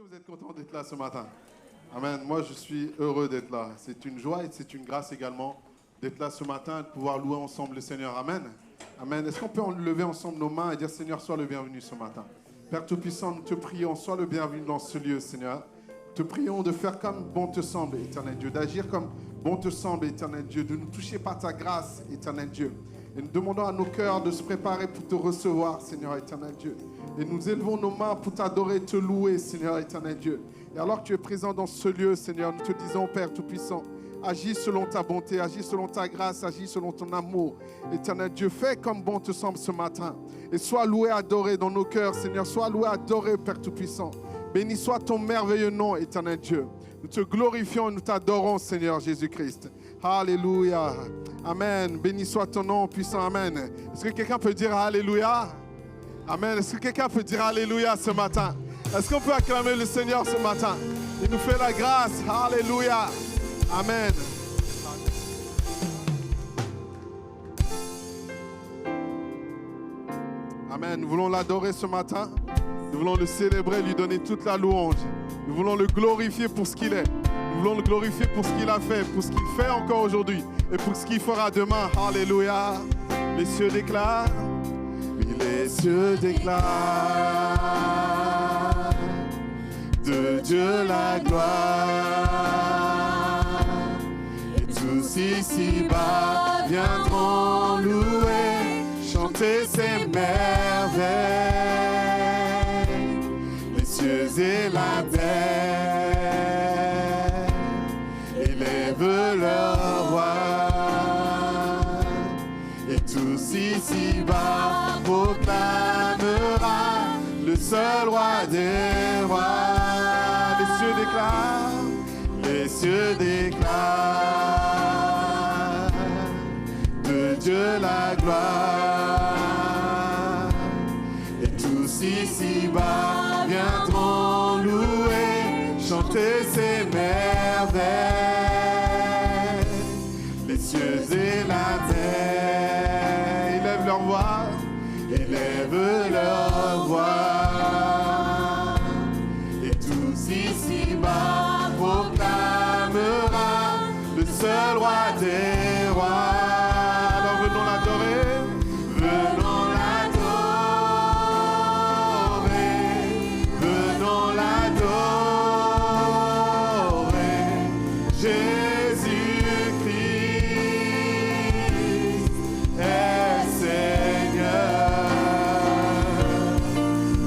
que vous êtes content d'être là ce matin? Amen. Moi, je suis heureux d'être là. C'est une joie et c'est une grâce également d'être là ce matin et de pouvoir louer ensemble le Seigneur. Amen. Amen. Est-ce qu'on peut lever ensemble nos mains et dire, Seigneur, sois le bienvenu ce matin. Père Tout-Puissant, nous te prions, sois le bienvenu dans ce lieu, Seigneur. Te prions de faire comme bon te semble, éternel Dieu, d'agir comme bon te semble, éternel Dieu, de nous toucher par ta grâce, éternel Dieu. Et nous demandons à nos cœurs de se préparer pour te recevoir, Seigneur éternel Dieu. Et nous élevons nos mains pour t'adorer et te louer, Seigneur éternel Dieu. Et alors que tu es présent dans ce lieu, Seigneur, nous te disons, Père Tout-Puissant, agis selon ta bonté, agis selon ta grâce, agis selon ton amour. Éternel Dieu, fais comme bon te semble ce matin. Et sois loué, adoré dans nos cœurs, Seigneur. Sois loué, adoré, Père Tout-Puissant. Béni soit ton merveilleux nom, éternel Dieu. Nous te glorifions et nous t'adorons, Seigneur Jésus-Christ. Alléluia. Amen. Béni soit ton nom, puissant. Amen. Est-ce que quelqu'un peut dire Alléluia? Amen. Est-ce que quelqu'un peut dire Alléluia ce matin? Est-ce qu'on peut acclamer le Seigneur ce matin? Il nous fait la grâce. Alléluia. Amen. Amen. Nous voulons l'adorer ce matin. Nous voulons le célébrer, lui donner toute la louange. Nous voulons le glorifier pour ce qu'il est. Nous voulons le glorifier pour ce qu'il a fait, pour ce qu'il fait encore aujourd'hui et pour ce qu'il fera demain. Alléluia. Les cieux déclarent. Oui, les cieux déclarent de Dieu la gloire. Et tous ici-bas viendront louer, chanter ses merveilles. Les cieux et la terre élèvent leur voix. Et tous ici-bas proclamera le seul roi des rois. Les cieux déclarent de Dieu la gloire. Et tous ici-bas viendront louer, chanter ses merveilles. Les cieux et la terre élèvent leur voix, élèvent leur voix. Et tous ici-bas proclamera le seul roi des rois. Alors venons l'adorer. Venons l'adorer. Venons l'adorer. Jésus-Christ est Seigneur.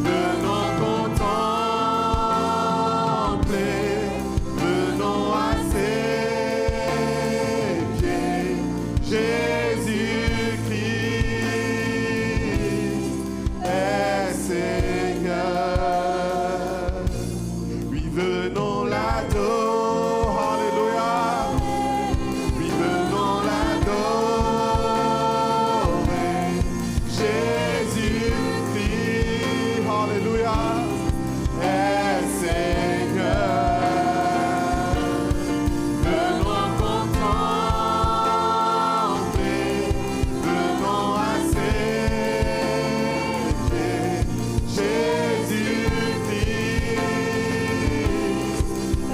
Venons contempler. Venons à ses pieds. Jésus-Christ est Seigneur. Oui, venons l'adorer. Alléluia. Oui, venons l'adorer. Jésus-Christ, Alléluia, est Seigneur. Venons contempler, venons à ses pieds. Jésus-Christ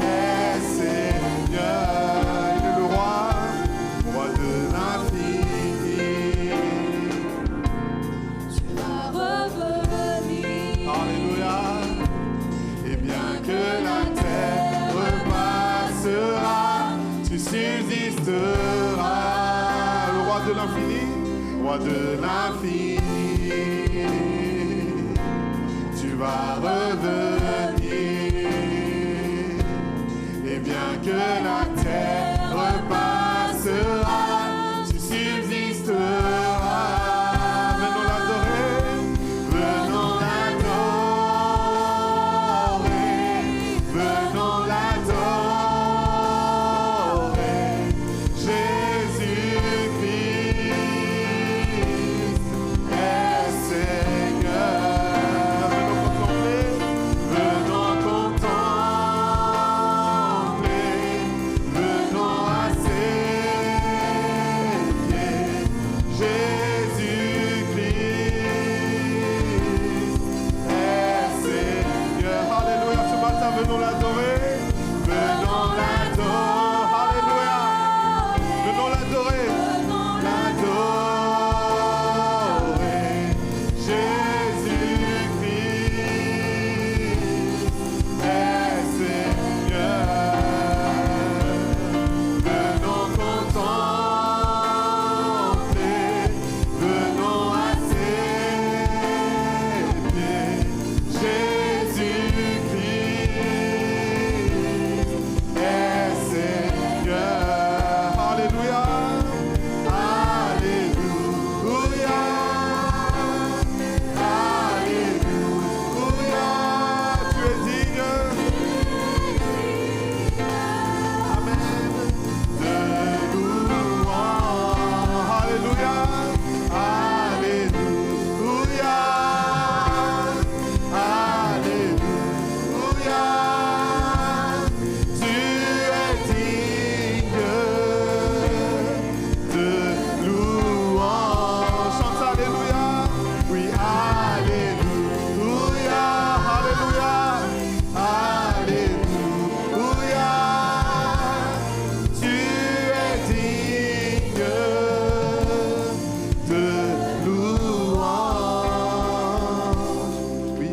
est Seigneur. Il est le roi, roi de l'infini. Tu vas revenir. Alléluia. Et bien que la terre repassera, tu subsisteras. Le roi de l'infini, roi de l'infini. Tu vas revenir. Et bien que la terre repassera, tu subsisteras. Venons l'adorer. Venons l'adorer. Venons l'adorer. Jésus-Christ est Seigneur. Venons contempler. Venons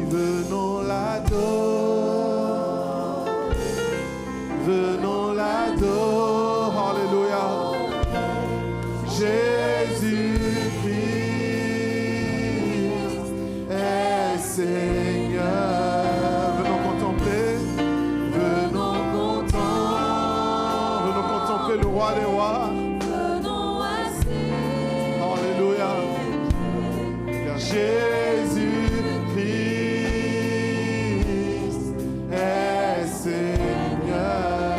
venons l'adorer. Venons l'adorer. Alléluia. Jésus-Christ est Seigneur. Venons contempler. Venons contempler le roi des rois. Alléluia. Car Jésus-Christ est Seigneur.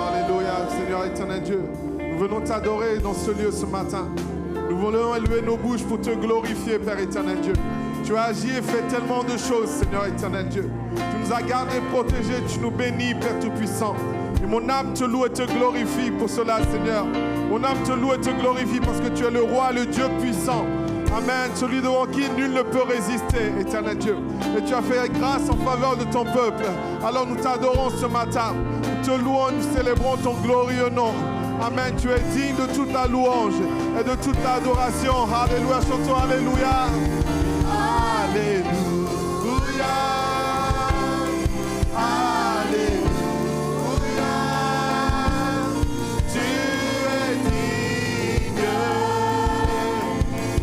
Alléluia. Seigneur éternel Dieu, nous venons t'adorer dans ce lieu ce matin. Nous voulons élever nos bouches pour te glorifier, Père éternel Dieu. Tu as agi et fait tellement de choses, Seigneur éternel Dieu. Tu nous as gardés, protégés, tu nous bénis, Père Tout-Puissant. Et mon âme te loue et te glorifie pour cela, Seigneur. Mon âme te loue et te glorifie parce que tu es le roi, le Dieu puissant. Amen. Celui devant qui nul ne peut résister, éternel Dieu. Et tu as fait grâce en faveur de ton peuple. Alors nous t'adorons ce matin. Nous te louons, nous célébrons ton glorieux nom. Amen. Tu es digne de toute la louange et de toute l'adoration. Alléluia. Chantons Alléluia. Alléluia. Alléluia. Tu es digne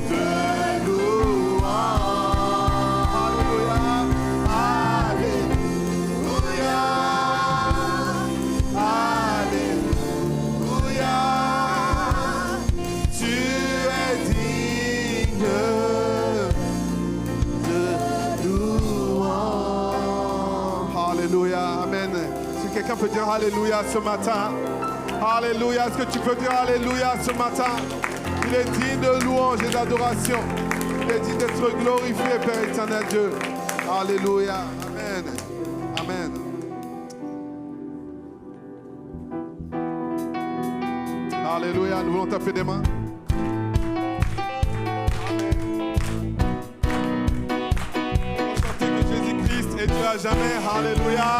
de louange. Alléluia. Alléluia. Alléluia. Tu es digne de louange. Alléluia. Amen. Si quelqu'un peut dire Alléluia ce matin. Alléluia. Est-ce que tu peux dire Alléluia ce matin? Il est digne de louange et d'adoration. Il est digne d'être glorifié, Père éternel Dieu. Alléluia. Amen. Amen. Alléluia. Nous voulons taper des mains. Chanter que Jésus-Christ est Dieu à jamais. Alléluia.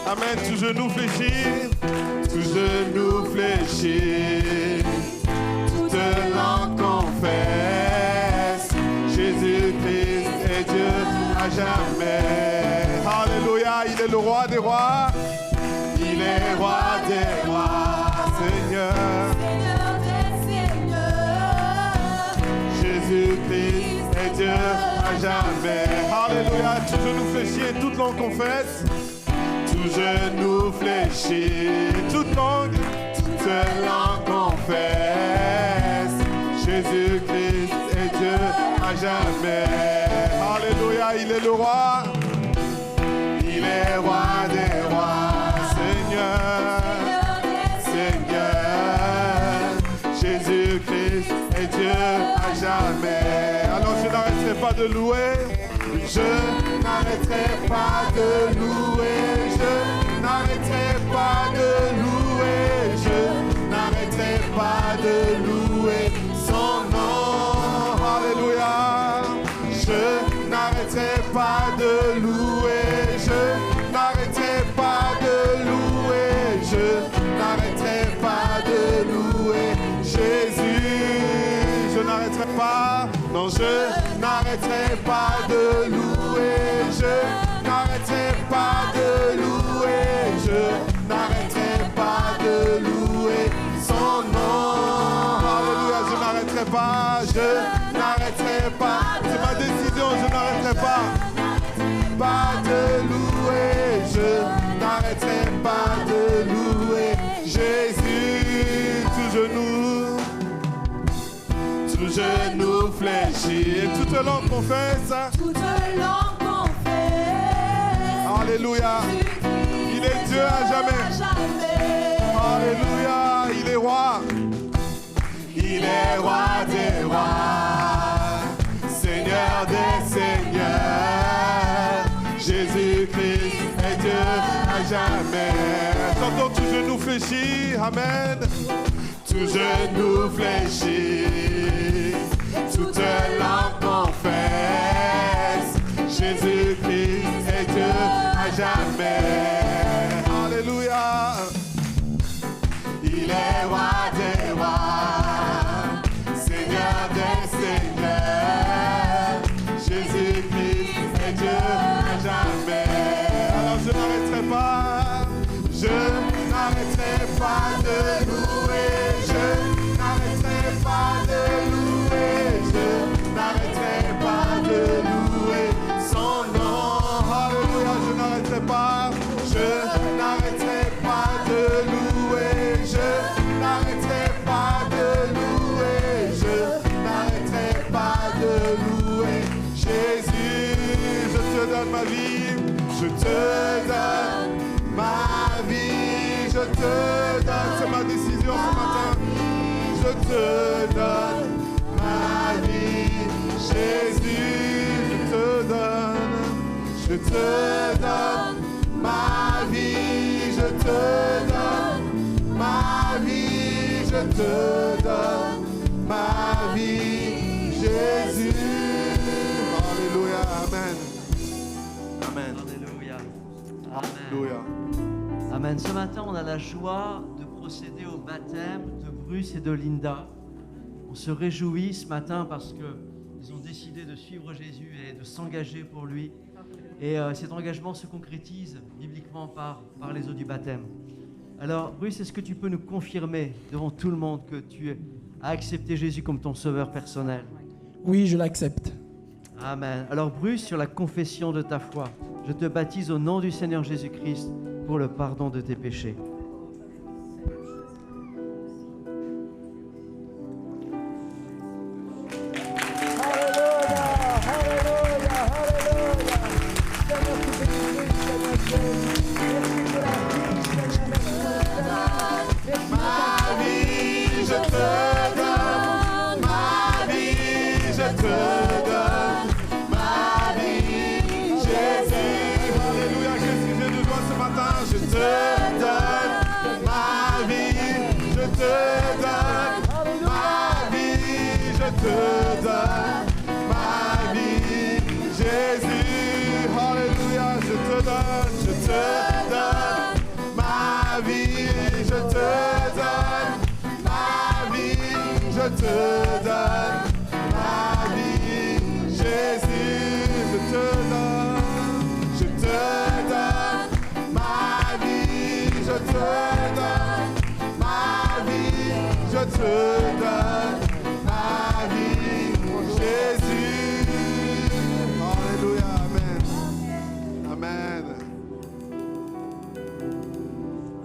Amen. Tout genou fléchit. Tout genou fléchit. Toute langue confesse. Jésus-Christ est Dieu à jamais. Alléluia. Il est le roi des rois. Il est roi des rois. Seigneur. Jésus-Christ est Dieu à jamais. Alléluia. Tout genou fléchit et toute langue confesse. Tout genou fléchit, toute langue confesse. Jésus-Christ est Dieu à jamais. Alléluia. Il est le roi. Il est roi des rois. Seigneur. Seigneur. Jésus-Christ est Dieu à jamais. Alors je n'arrêterai pas de louer. Je n'arrêterai pas de louer. Je n'arrêterai pas de louer. Je n'arrêterai pas de louer son nom. Alléluia. Je n'arrêterai pas de louer. Je n'arrêterai pas de louer. Je n'arrêterai pas de louer Jésus. Je n'arrêterai pas. Non, je n'arrêterai pas de louer. Je n'arrêterai pas de louer. Je n'arrêterai pas de louer son nom. Alléluia. Je n'arrêterai pas. Je n'arrêterai pas. C'est ma décision. Je n'arrêterai pas. Pas de louer. Je n'arrêterai pas de louer Jésus. Tout genou fléchit et toute langue confesse. Toute langue confesse. Alléluia. Il est Dieu à jamais. Alléluia. Il est roi. Il est roi des rois. Seigneur des seigneurs. Jésus-Christ est Dieu à jamais. Chantons tout genou fléchit. Amen. Tout genou fléchit, toute langue confesse, Jésus-Christ est Dieu à jamais. Alléluia. Il est roi des rois, Seigneur des seigneurs, Jésus-Christ est Dieu à Je te donne ma vie, je te donne, c'est ma décision ce matin. Je te donne ma vie, Jésus, je te donne ma vie, je te donne ma vie, je te donne ma vie, Jésus. Alléluia, amen. Amen. Alléluia. Amen. Alléluia. Amen. Ce matin, on a la joie de procéder au baptême de Bruce et de Linda. On se réjouit ce matin parce qu'ils ont décidé de suivre Jésus et de s'engager pour lui. Et cet engagement se concrétise bibliquement par les eaux du baptême. Alors, Bruce, est-ce que tu peux nous confirmer devant tout le monde que tu as accepté Jésus comme ton sauveur personnel? Oui, je l'accepte. Amen. Alors, Bruce, sur la confession de ta foi, je te baptise au nom du Seigneur Jésus-Christ pour le pardon de tes péchés.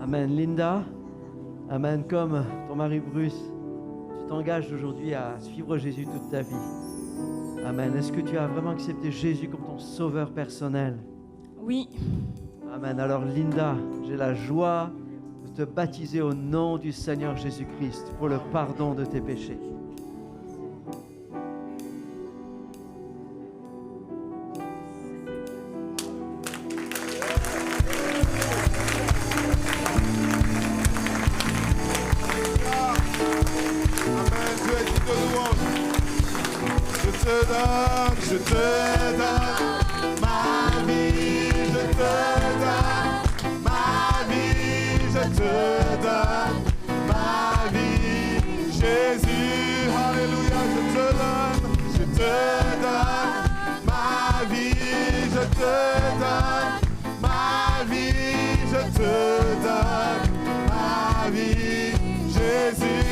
Amen. Linda, amen. Comme ton mari Bruce, tu t'engages aujourd'hui à suivre Jésus toute ta vie. Amen. Est-ce que tu as vraiment accepté Jésus comme ton sauveur personnel? Oui. Amen. Alors Linda, j'ai la joie de te baptiser au nom du Seigneur Jésus-Christ pour le pardon de tes péchés. Je te donne ma vie, je te donne ma vie, je te donne ma vie, Jésus, alléluia, je te donne ma vie, je te donne ma vie, je te donne ma vie, Jésus,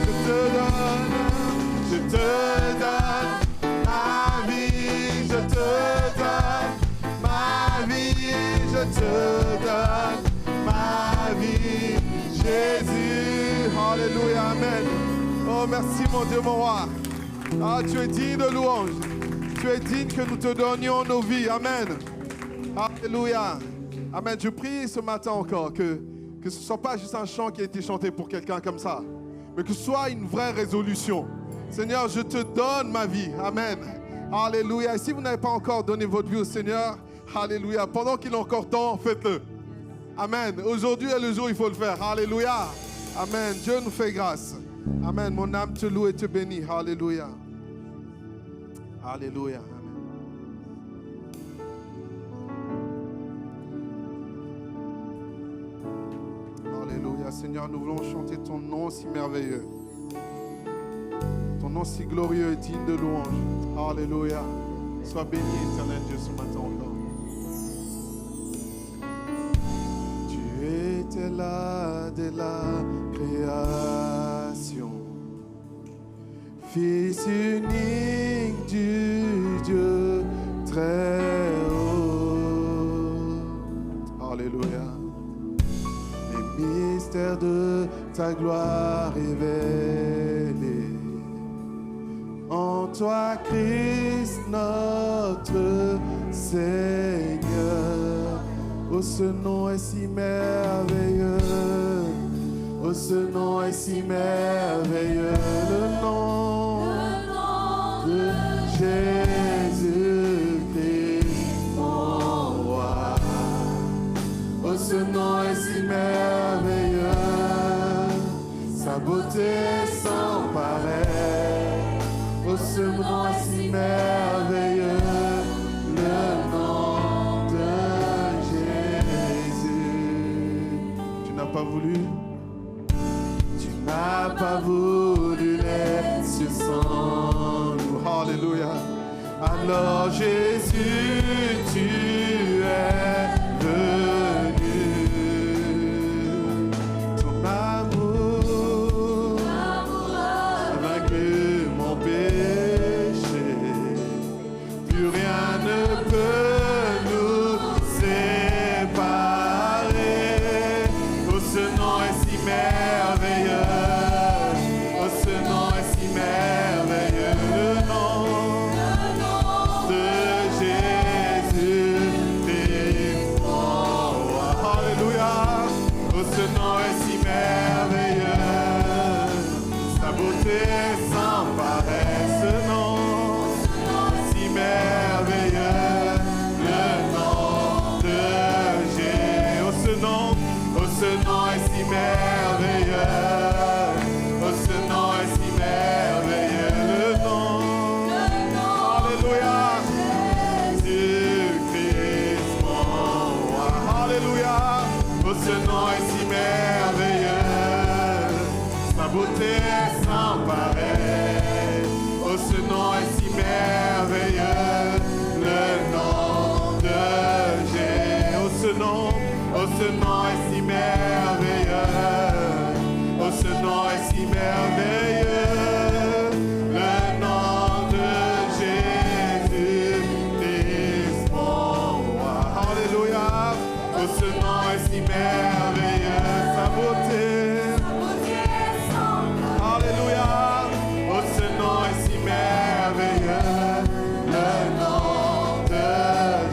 je te donne, je te donne. Je te donne ma vie, Jésus, alléluia, amen. Oh, merci mon Dieu, mon roi. Ah, tu es digne de louange. Tu es digne que nous te donnions nos vies, amen. Alléluia, amen. Je prie ce matin encore que ce ne soit pas juste un chant qui a été chanté pour quelqu'un comme ça, mais que ce soit une vraie résolution. Seigneur, je te donne ma vie, amen. Alléluia. Et si vous n'avez pas encore donné votre vie au Seigneur, alléluia. Pendant qu'il est encore temps, faites-le. Amen. Aujourd'hui est le jour où il faut le faire. Alléluia. Amen. Dieu nous fait grâce. Amen. Mon âme te loue et te bénit. Alléluia. Alléluia. Amen. Alléluia. Seigneur, nous voulons chanter ton nom si merveilleux. Ton nom si glorieux et digne de louange. Alléluia. Sois béni, éternel Dieu, ce matin encore. Tu étais là dès la création, Fils unique du Dieu très haut. Alléluia. Les mystères de ta gloire révélés. En toi, Christ, notre Seigneur. ce nom est si merveilleux. Oh, ce nom est si merveilleux. Le nom de Jésus-Christ, mon roi. Oh, ce nom est si merveilleux. Sa beauté sans pareil. Oh, ce nom est si merveilleux. Le nom de Jésus. Tu n'as pas voulu? Tu n'as pas voulu les cieux sans nous. Alléluia. Alors Jésus, tu es venu. Ton amour a vaincu mon péché. Plus rien ne peut nous séparer. Oh, ce nom est si merveilleux. Oh, ce nom est si merveilleux. Le nom de Jésus, Christ, mon roi. Alléluia. Oh, ce nom est si merveilleux. Sa beauté sans pareil. Ce nom si merveilleux. Le nom de Jésus. Oh, ce nom est si merveilleux. Oh, ce nom est si merveilleux. Le nom. Alléluia. Jésus-Christ, mon roi. Alléluia. Oh, ce nom est si merveilleux. Sa beauté sans pareil. Oh, ce nom est si merveilleux. Le nom de Jésus. Oh, ce nom est si merveilleux. Oh, ce nom est si merveilleux. Le nom de Jésus, Christ, mon roi. Alléluia. Oh, ce nom est si merveilleux. Sa beauté. Alléluia. Oh, ce nom est si merveilleux. Le nom de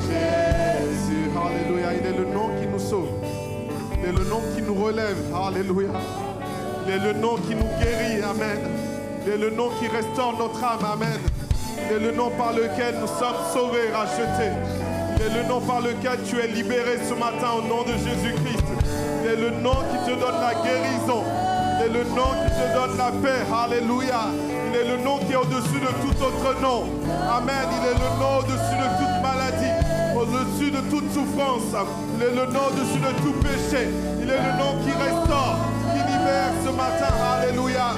Jésus. Alléluia. Il est le nom qui nous sauve. Il est le nom qui nous relève. Alléluia. Il est le nom qui nous guérit. Amen. Il est le nom qui restaure notre âme. Amen. Il est le nom par lequel nous sommes sauvés, rachetés. Il est le nom par lequel tu es libéré ce matin au nom de Jésus-Christ. Il est le nom qui te donne la guérison. Il est le nom qui te donne la paix. Alléluia. Il est le nom qui est au-dessus de tout autre nom. Amen. Il est le nom au-dessus de toute maladie, au-dessus de toute souffrance. Il est le nom au-dessus de tout péché. Il est le nom qui restaure, qui libère ce matin. Alléluia.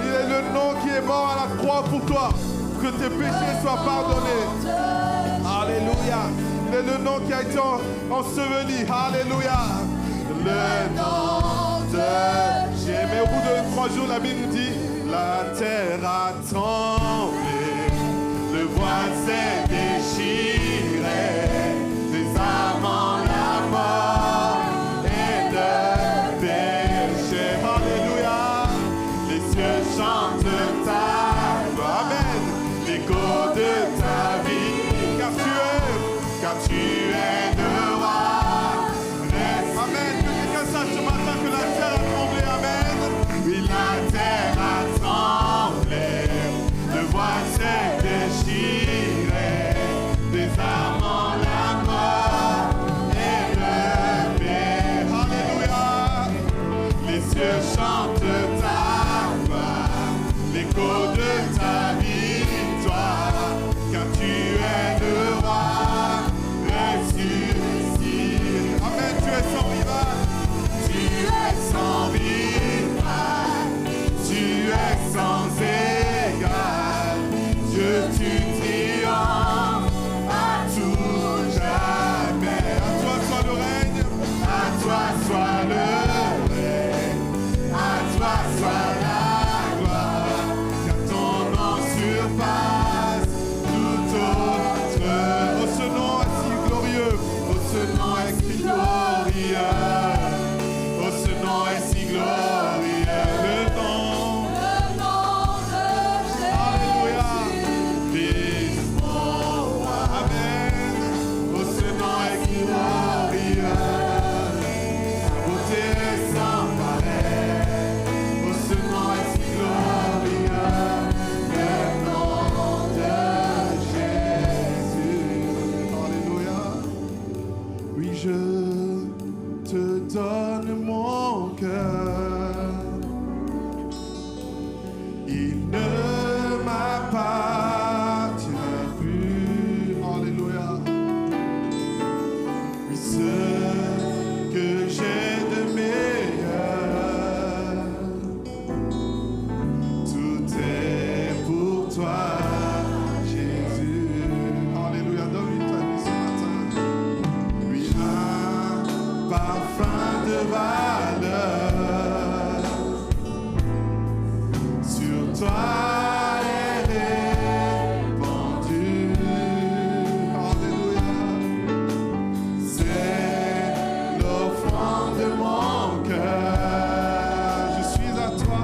Il est le nom qui est mort à la croix pour toi, pour que tes péchés soient pardonnés. Alléluia. Il est le nom qui a été enseveli. Alléluia. Le nom de Jésus. Mais au bout de 3 jours, la Bible nous dit, la terre a tremblé, le voile s'est déchiré, les âmes en la mort et le péché. Alléluia. Les cieux chantent ta gloire. Amen. L'écho de ta vie, car tu es le roi. Amen. Que quelqu'un sache ce matin que la terre a tremblé. Amen. Oui, la terre a tremblé. Le voile s'est déchiré. Des âmes en la je te donne mon cœur. Il ne m'appartient plus. Alléluia. Oui, ce que j'ai de meilleur, tout est pour toi, Jésus. Alléluia. Donne-lui ta vie ce matin. Oui, un parfum de valeur. Sur toi est répandu. Alléluia. C'est l'offrande de mon cœur. Je suis à toi.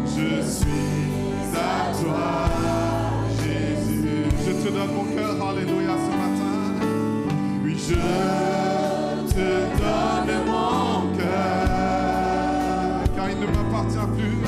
Je suis à toi, Jésus. Je te donne mon cœur. Alléluia ce matin. Oui, je te donne mon cœur. Car il ne m'appartient plus.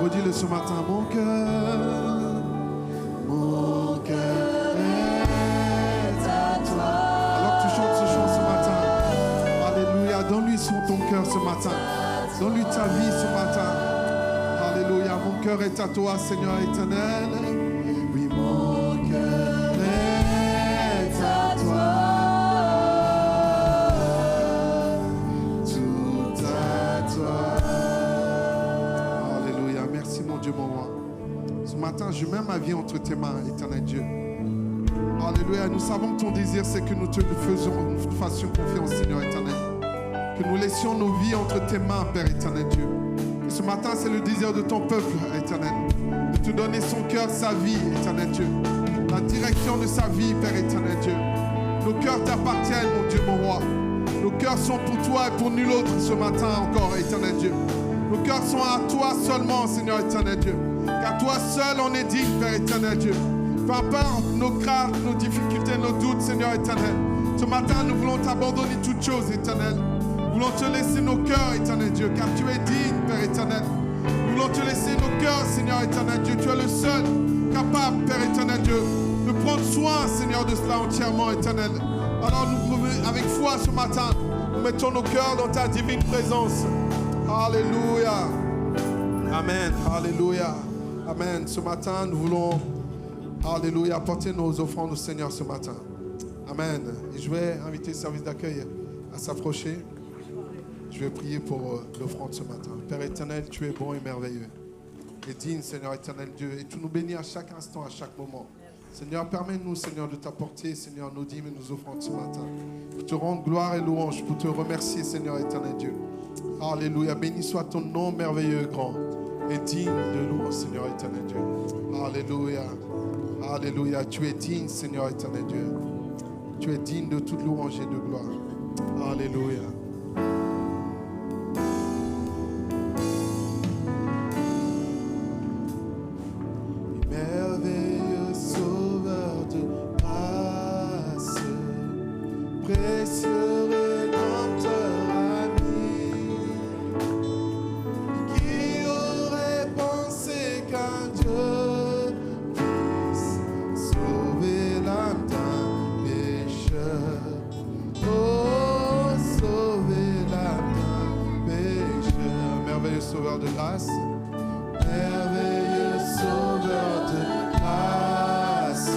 Redis-le ce matin, mon cœur est à toi. Alors que tu chantes ce chant ce matin, alléluia, donne-lui ton cœur ce matin, donne-lui ta vie ce matin. Alléluia, mon cœur est à toi, Seigneur éternel. Oui, mon cœur est à toi. Tout à toi. Dieu mon roi. Ce matin, je mets ma vie entre tes mains, éternel Dieu. Alléluia. Nous savons que ton désir, c'est que nous te fassions confiance, Seigneur éternel. Que nous laissions nos vies entre tes mains, Père éternel Dieu. Et ce matin, c'est le désir de ton peuple, éternel. De te donner son cœur, sa vie, éternel Dieu. La direction de sa vie, Père éternel Dieu. Nos cœurs t'appartiennent, mon Dieu, mon roi. Nos cœurs sont pour toi et pour nul autre ce matin encore, éternel Dieu. Nos cœurs sont à toi seulement, Seigneur éternel Dieu. Car toi seul on est digne, Père éternel Dieu. Peu importe nos craintes, nos difficultés, nos doutes, Seigneur éternel. Ce matin, nous voulons t'abandonner toutes choses, éternel. Nous voulons te laisser nos cœurs, éternel Dieu, car tu es digne, Père éternel. Nous voulons te laisser nos cœurs, Seigneur éternel Dieu. Tu es le seul capable, Père éternel Dieu, de prendre soin, Seigneur, de cela entièrement, éternel. Alors nous, avec foi ce matin, nous mettons nos cœurs dans ta divine présence. Alléluia. Amen. Alléluia. Amen. Ce matin, nous voulons, alléluia, apporter nos offrandes au Seigneur ce matin. Amen. Et je vais inviter le service d'accueil à s'approcher. Je vais prier pour l'offrande ce matin. Père éternel, tu es bon et merveilleux. Et digne, Seigneur éternel Dieu. Et tu nous bénis à chaque instant, à chaque moment. Seigneur, permets-nous, Seigneur, de t'apporter, Seigneur, nos dîmes et nos offrandes ce matin. Pour te rendre gloire et louange, pour te remercier, Seigneur éternel Dieu. Alléluia. Béni soit ton nom merveilleux et grand. Et digne de louange, Seigneur éternel Dieu. Alléluia. Alléluia. Tu es digne, Seigneur éternel Dieu. Tu es digne de toute louange et de gloire. Alléluia. Merveilleux sauveur de grâce, précieux rédempteur ami, qui aurait pensé qu'un Dieu puisse sauver l'âme d'un pécheur? Oh, sauver l'âme d'un pécheur. Merveilleux sauveur de grâce, merveilleux sauveur de grâce,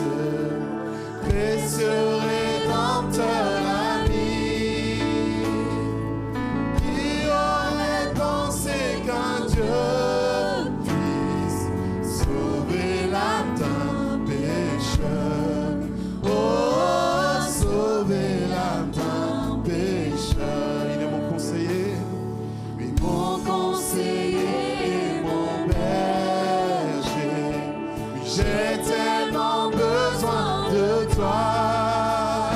précieux rédempteur ami, qui aurait pensé qu'un Dieu puisse sauver l'âme d'un pécheur? Oh, sauver l'âme d'un pécheur. Il est mon conseiller, oui, mon conseiller. J'ai tellement besoin de toi.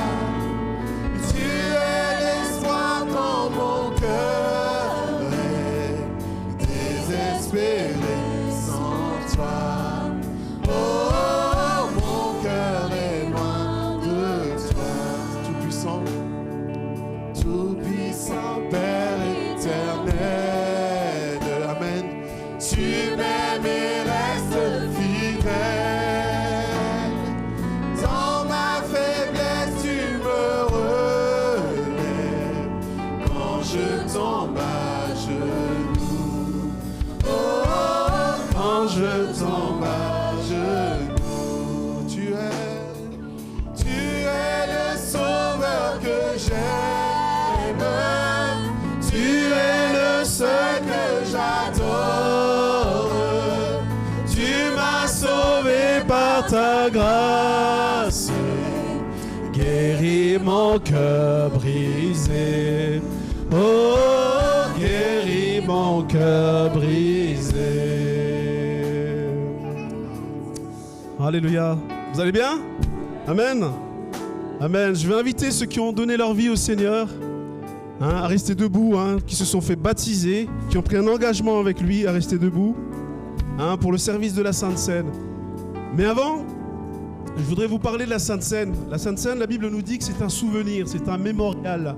Tu es l'espoir quand mon cœur est désespéré sans toi. Oh, mon cœur est loin de toi. Tout-puissant, tout-puissant Père éternel. Amen. Tu m'aimes et restes fidèle. Dans ma faiblesse, tu me relèves. Quand je tombe à genoux, oh, quand je tombe à genoux, tu es le sauveur que j'aime. Tu es le seul que j'adore. Tu m'as sauvé par ta grâce, guéris mon cœur brisé. Oh, guéris mon cœur brisé. Alléluia. Vous allez bien? Amen. Amen. Je vais inviter ceux qui ont donné leur vie au Seigneur à rester debout, qui se sont fait baptiser, qui ont pris un engagement avec lui à rester debout pour le service de la Sainte Seine. Mais avant, je voudrais vous parler de la Sainte Seine. La Sainte Seine, la Bible nous dit que c'est un souvenir, c'est un mémorial.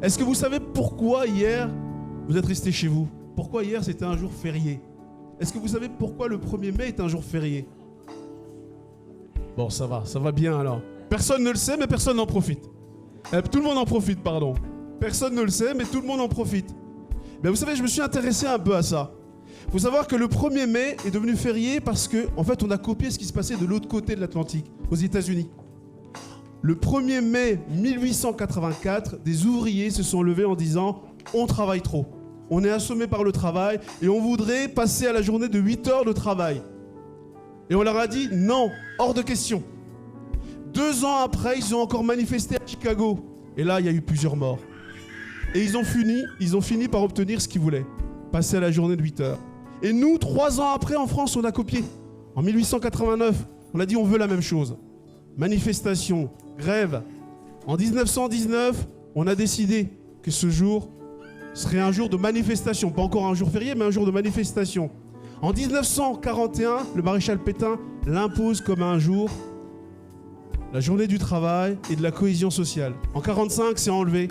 Est-ce que vous savez pourquoi hier vous êtes restés chez vous? Pourquoi hier c'était un jour férié? Est-ce que vous savez pourquoi le 1er mai est un jour férié? Bon, ça va bien alors. Personne ne le sait, mais personne n'en profite. Tout le monde en profite, pardon. Personne ne le sait, mais tout le monde en profite. Mais vous savez, je me suis intéressé un peu à ça. Il faut savoir que le 1er mai est devenu férié parce que, en fait, on a copié ce qui se passait de l'autre côté de l'Atlantique, aux États-Unis. Le 1er mai 1884, des ouvriers se sont levés en disant « On travaille trop. On est assommé par le travail et on voudrait passer à la journée de 8 heures de travail. » Et on leur a dit « Non, hors de question. » 2 ans après, ils ont encore manifesté à Chicago. Et là, il y a eu plusieurs morts. Et ils ont fini par obtenir ce qu'ils voulaient. Passer à la journée de 8 heures. Et nous, 3 ans après, en France, on a copié. En 1889, on a dit on veut la même chose. Manifestation, grève. En 1919, on a décidé que ce jour serait un jour de manifestation. Pas encore un jour férié, mais un jour de manifestation. En 1941, le maréchal Pétain l'impose comme un jour, la journée du travail et de la cohésion sociale. En 1945, c'est enlevé.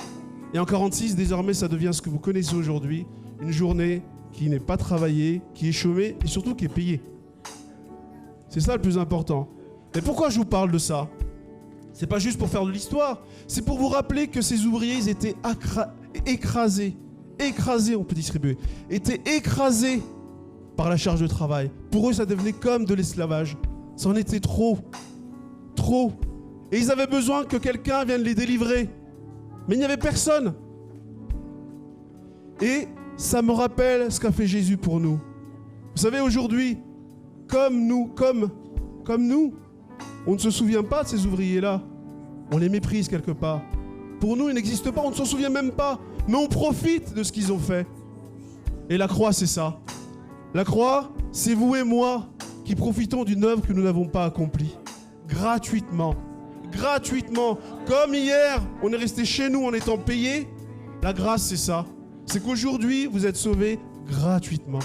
Et en 1946, désormais, ça devient ce que vous connaissez aujourd'hui, une journée qui n'est pas travaillée, qui est chômée et surtout qui est payée. C'est ça le plus important. Mais pourquoi je vous parle de ça? C'est pas juste pour faire de l'histoire, c'est pour vous rappeler que ces ouvriers, ils étaient écrasés, écrasés, on peut distribuer, étaient écrasés par la charge de travail. Pour eux, ça devenait comme de l'esclavage. Ça en était trop. Trop. Et ils avaient besoin que quelqu'un vienne les délivrer. Mais il n'y avait personne. Et ça me rappelle ce qu'a fait Jésus pour nous. Vous savez, aujourd'hui, comme nous, on ne se souvient pas de ces ouvriers-là. On les méprise quelque part. Pour nous, ils n'existent pas, on ne s'en souvient même pas. Mais on profite de ce qu'ils ont fait. Et la croix, c'est ça. La croix, c'est vous et moi qui profitons d'une œuvre que nous n'avons pas accomplie. Gratuitement. Gratuitement. Comme hier, on est resté chez nous en étant payé. La grâce, c'est ça. C'est qu'aujourd'hui, vous êtes sauvés gratuitement.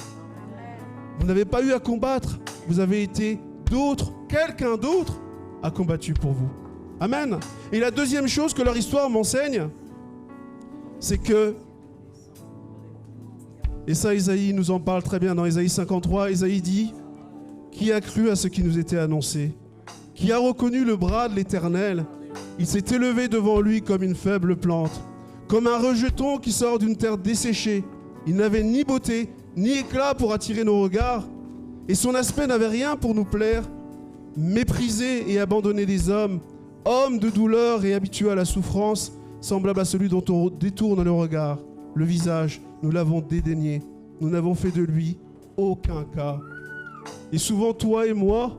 Vous n'avez pas eu à combattre. Vous avez été d'autres, quelqu'un d'autre a combattu pour vous. Amen. Et la deuxième chose que leur histoire m'enseigne, c'est que, et ça Isaïe nous en parle très bien dans Isaïe 53, Isaïe dit, qui a cru à ce qui nous était annoncé, qui a reconnu le bras de l'Éternel, il s'est élevé devant lui comme une faible plante, comme un rejeton qui sort d'une terre desséchée. Il n'avait ni beauté, ni éclat pour attirer nos regards, et son aspect n'avait rien pour nous plaire, méprisé et abandonné des hommes, homme de douleur et habitué à la souffrance, semblable à celui dont on détourne le regard. Le visage, nous l'avons dédaigné. Nous n'avons fait de lui aucun cas. Et souvent, toi et moi,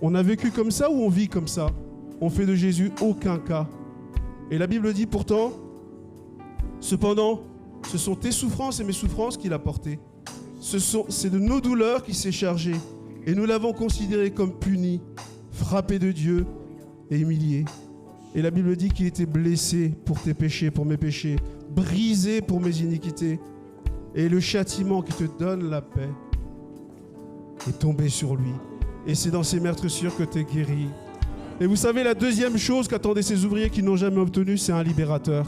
on a vécu comme ça ou on vit comme ça. On fait de Jésus aucun cas. Et la Bible dit pourtant, cependant, ce sont tes souffrances et mes souffrances qu'il a portées. C'est de nos douleurs qu'il s'est chargé. Et nous l'avons considéré comme puni, frappé de Dieu et humilié. Et la Bible dit qu'il était blessé pour tes péchés, pour mes péchés, brisé pour mes iniquités. Et le châtiment qui te donne la paix est tombé sur lui. Et c'est dans ces meurtrissures que tu es guéri. Et vous savez, la deuxième chose qu'attendaient ces ouvriers qui n'ont jamais obtenu, c'est un libérateur.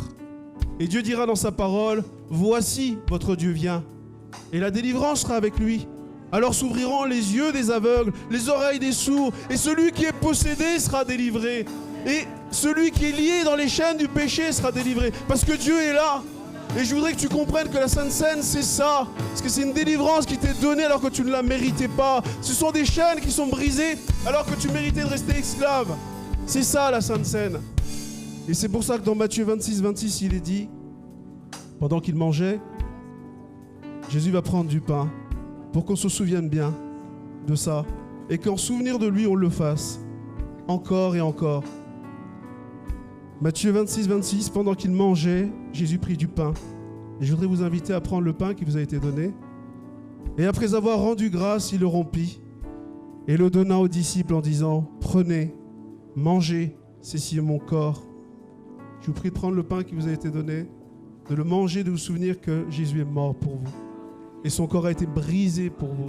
Et Dieu dira dans sa parole, voici votre Dieu vient. Et la délivrance sera avec lui. Alors s'ouvriront les yeux des aveugles, les oreilles des sourds, et celui qui est possédé sera délivré. Et celui qui est lié dans les chaînes du péché sera délivré. Parce que Dieu est là. Et je voudrais que tu comprennes que la Sainte Seine, c'est ça. Parce que c'est une délivrance qui t'est donnée alors que tu ne la méritais pas. Ce sont des chaînes qui sont brisées alors que tu méritais de rester esclave. C'est ça la Sainte Seine. Et c'est pour ça que dans Matthieu 26, 26, il est dit, pendant qu'il mangeait, Jésus va prendre du pain pour qu'on se souvienne bien de ça. Et qu'en souvenir de lui, on le fasse. Encore et encore. Matthieu 26, 26, pendant qu'il mangeait, Jésus prit du pain. Et je voudrais vous inviter à prendre le pain qui vous a été donné. Et après avoir rendu grâce, il le rompit et le donna aux disciples en disant, prenez, mangez, ceci est mon corps. Je vous prie de prendre le pain qui vous a été donné, de le manger, de vous souvenir que Jésus est mort pour vous. Et son corps a été brisé pour vous.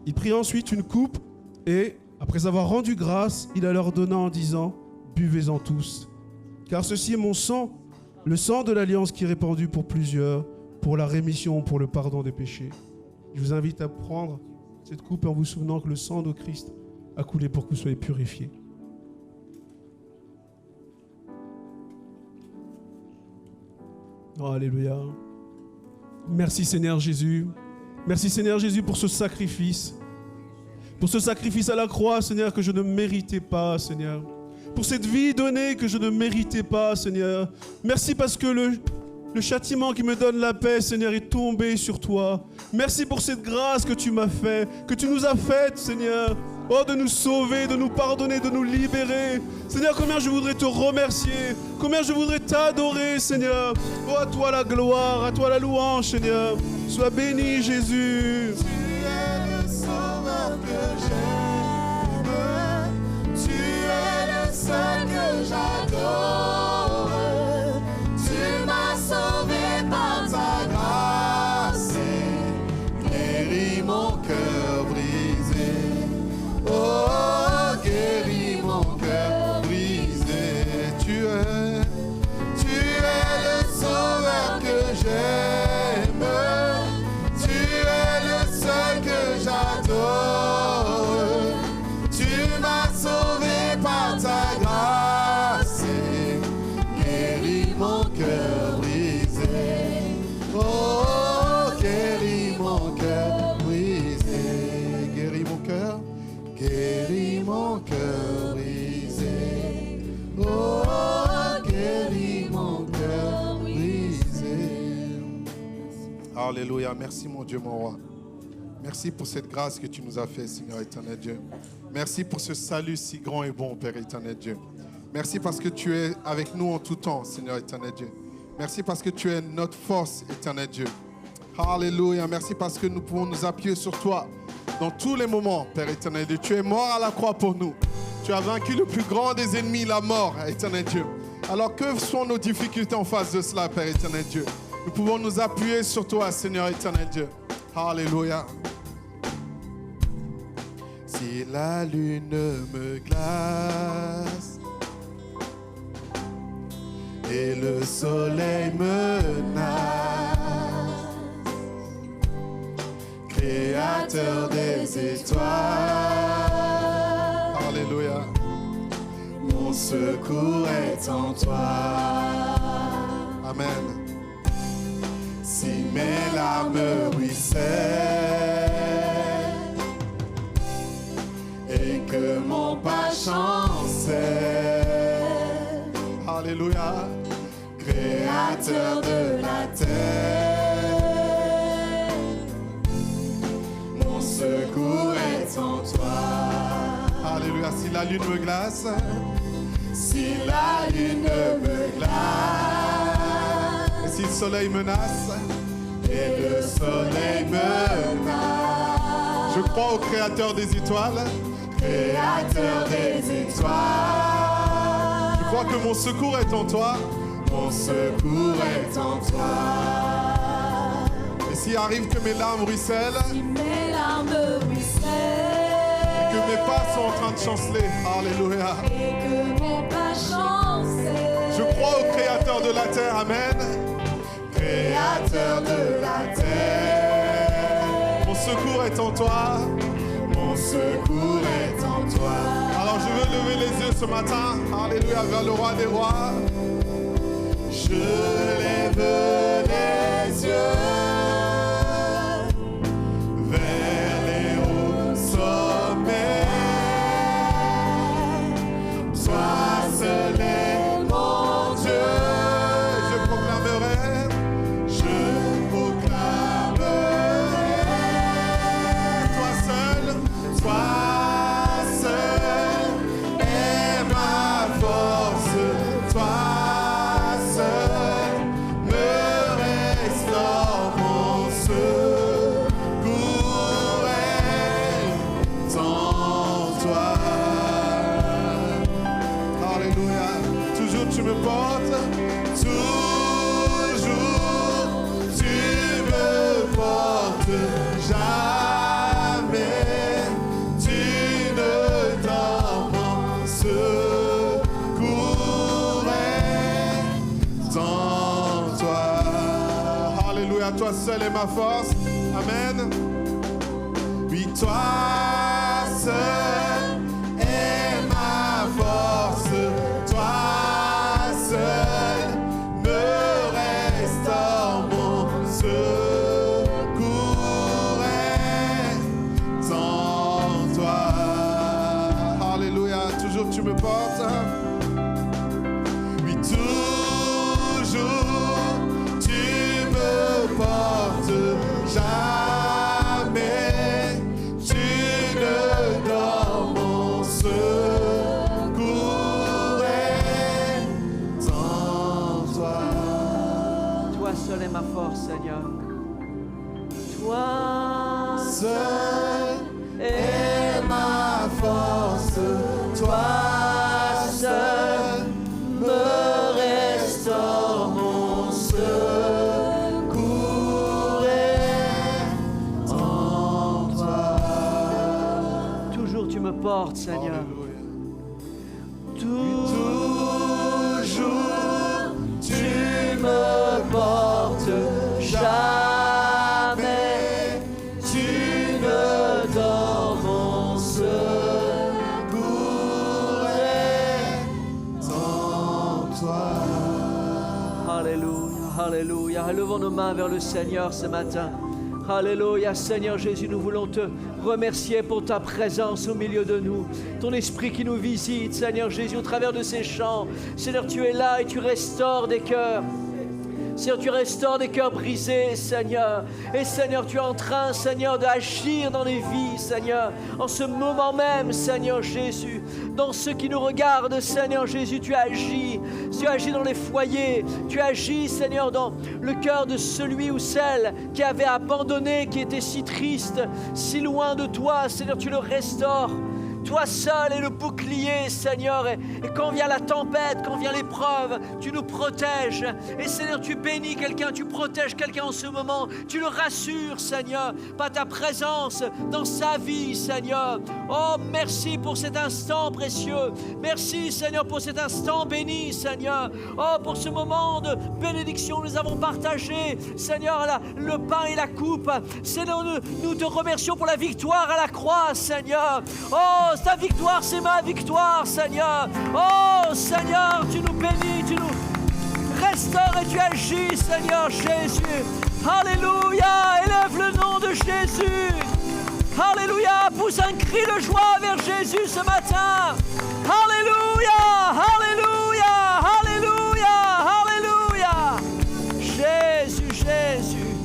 Il prit ensuite une coupe et, après avoir rendu grâce, il la leur donna en disant, buvez-en tous, car ceci est mon sang, le sang de l'alliance qui est répandu pour plusieurs, pour la rémission, pour le pardon des péchés. Je vous invite à prendre cette coupe en vous souvenant que le sang de Christ a coulé pour que vous soyez purifiés. Oh, alléluia. Merci Seigneur Jésus. Merci Seigneur Jésus pour ce sacrifice. Pour ce sacrifice à la croix, Seigneur, que je ne méritais pas, Seigneur. Pour cette vie donnée que je ne méritais pas, Seigneur. Merci parce que le châtiment qui me donne la paix, Seigneur, est tombé sur toi. Merci pour cette grâce que tu m'as fait, que tu nous as faite, Seigneur. Oh, de nous sauver, de nous pardonner, de nous libérer. Seigneur, combien je voudrais te remercier. Combien je voudrais t'adorer, Seigneur. Oh, à toi la gloire, à toi la louange, Seigneur. Sois béni, Jésus. Tu es le sauveur que j'aime. Tu es le seul que j'adore. Tu m'as sauvé par ta grâce. Guéris mon cœur brisé. Oh, guéris mon cœur brisé. Tu es le sauveur que j'aime. Tu es le seul que j'adore. Tu m'as sauvé par ta grâce. Alléluia. Merci mon Dieu, mon roi. Merci pour cette grâce que tu nous as fait, Seigneur éternel Dieu. Merci pour ce salut si grand et bon, Père éternel Dieu. Merci parce que tu es avec nous en tout temps, Seigneur éternel Dieu. Merci parce que tu es notre force, éternel Dieu. Alléluia. Merci parce que nous pouvons nous appuyer sur toi dans tous les moments, Père éternel Dieu. Tu es mort à la croix pour nous. Tu as vaincu le plus grand des ennemis, la mort, éternel Dieu. Alors que sont nos difficultés en face de cela, Père éternel Dieu? Nous pouvons nous appuyer sur toi, Seigneur éternel Dieu. Alléluia. Si la lune me glace et le soleil menace, Créateur des étoiles, Alléluia, mon secours est en toi. Amen. Si mes larmes ruissellent et que mon pas chancelle, Alléluia, Créateur de la terre, mon secours est en toi. Alléluia. Si la lune me glace, si la lune me glace, et si le soleil menace, et le soleil menace, je crois au Créateur des étoiles, Créateur des étoiles. Je crois que mon secours est en toi, mon secours est en toi. Et s'il arrive que mes larmes ruissellent, Si mes larmes et que mes pas sont en train de chanceler, Alléluia, et que mes pas chancellent, je crois au Créateur de la terre, Amen. Créateur de la terre, mon secours est en toi, mon secours est en toi. Alors je veux lever les yeux ce matin, Alléluia, vers le roi des rois. Je lève les yeux vers les hauts sommets. Toi seul est mon Dieu. Je proclamerai, toi seul est ma force, toi seul me restaure, mon secours est en toi. Alléluia. Toujours tu me portes, toujours tu me portes, jamais tu ne t'en mon secours est en toi. Alléluia, toi seul est ma force. Amen. Oui, toi seul est ma force. Toi seul me restaure, mon secours est en toi. Alléluia, toujours tu me portes. Oui, toujours tu me portes. Jamais tu ne dors, mon secours est en toi. Toi seul est ma force, Seigneur. Toi Seul est ma force, toi seul me restaure, mon secours est en toi. toujours tu me portes, Seigneur. Alléluia. Toujours tu me portes, jamais tu ne dors, mon secours est En toi. Alléluia, alléluia. Levons nos mains vers le Seigneur ce matin. Alléluia, Seigneur Jésus, nous voulons te remercier pour ta présence au milieu de nous. Ton esprit qui nous visite, Seigneur Jésus, au travers de ces chants. Seigneur, tu es là et tu restaures des cœurs. Seigneur, tu restaures des cœurs brisés, Seigneur. Et Seigneur, tu es en train, Seigneur, d'agir dans les vies, Seigneur. En ce moment même, Seigneur Jésus. Dans ceux qui nous regardent, Seigneur Jésus, tu agis. Tu agis dans les foyers. Tu agis, Seigneur, dans le cœur de celui ou celle qui avait abandonné, qui était si triste, si loin de toi. Seigneur, tu le restaures. Toi seul es le bouclier, Seigneur. Et quand vient la tempête, quand vient l'épreuve, tu nous protèges. Et Seigneur, tu bénis quelqu'un, tu protèges quelqu'un en ce moment. Tu le rassures, Seigneur, par ta présence dans sa vie, Seigneur. Oh, merci pour cet instant précieux. Merci, Seigneur, pour cet instant béni, Seigneur. Oh, pour ce moment de bénédiction, nous avons partagé, Seigneur, le pain et la coupe. Seigneur, nous te remercions pour la victoire à la croix, Seigneur. Oh, ta victoire, c'est ma victoire, Seigneur. Oh, Seigneur, tu nous bénis, tu nous restaures et tu agis, Seigneur Jésus. Alléluia, élève le nom de Jésus. Alléluia, pousse un cri de joie vers Jésus ce matin. Alléluia, alléluia, alléluia, alléluia. Jésus, Jésus.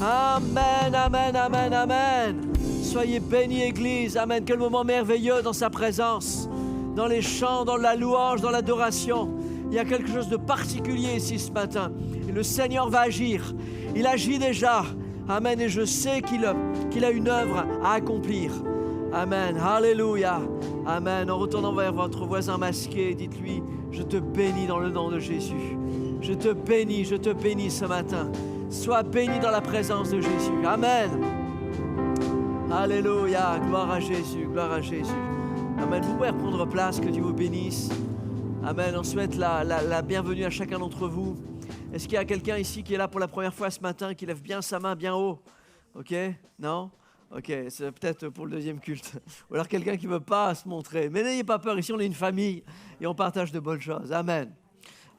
Amen, amen, amen, amen. Soyez bénis, Église. Amen. Quel moment merveilleux dans sa présence, dans les chants, dans la louange, dans l'adoration. Il y a quelque chose de particulier ici ce matin. Et le Seigneur va agir. Il agit déjà. Amen. Et je sais qu'il a une œuvre à accomplir. Amen. Alléluia. Amen. En retournant vers votre voisin masqué, dites-lui, je te bénis dans le nom de Jésus. Je te bénis ce matin. Sois béni dans la présence de Jésus. Amen. Alléluia, gloire à Jésus, gloire à Jésus. Amen, vous pouvez reprendre place, que Dieu vous bénisse. Amen, on souhaite la bienvenue à chacun d'entre vous. Est-ce qu'il y a quelqu'un ici qui est là pour la première fois ce matin, qui lève bien sa main bien haut? Ok, non? Ok, c'est peut-être pour le deuxième culte. Ou alors quelqu'un qui ne veut pas se montrer. Mais n'ayez pas peur, ici on est une famille et on partage de bonnes choses. Amen.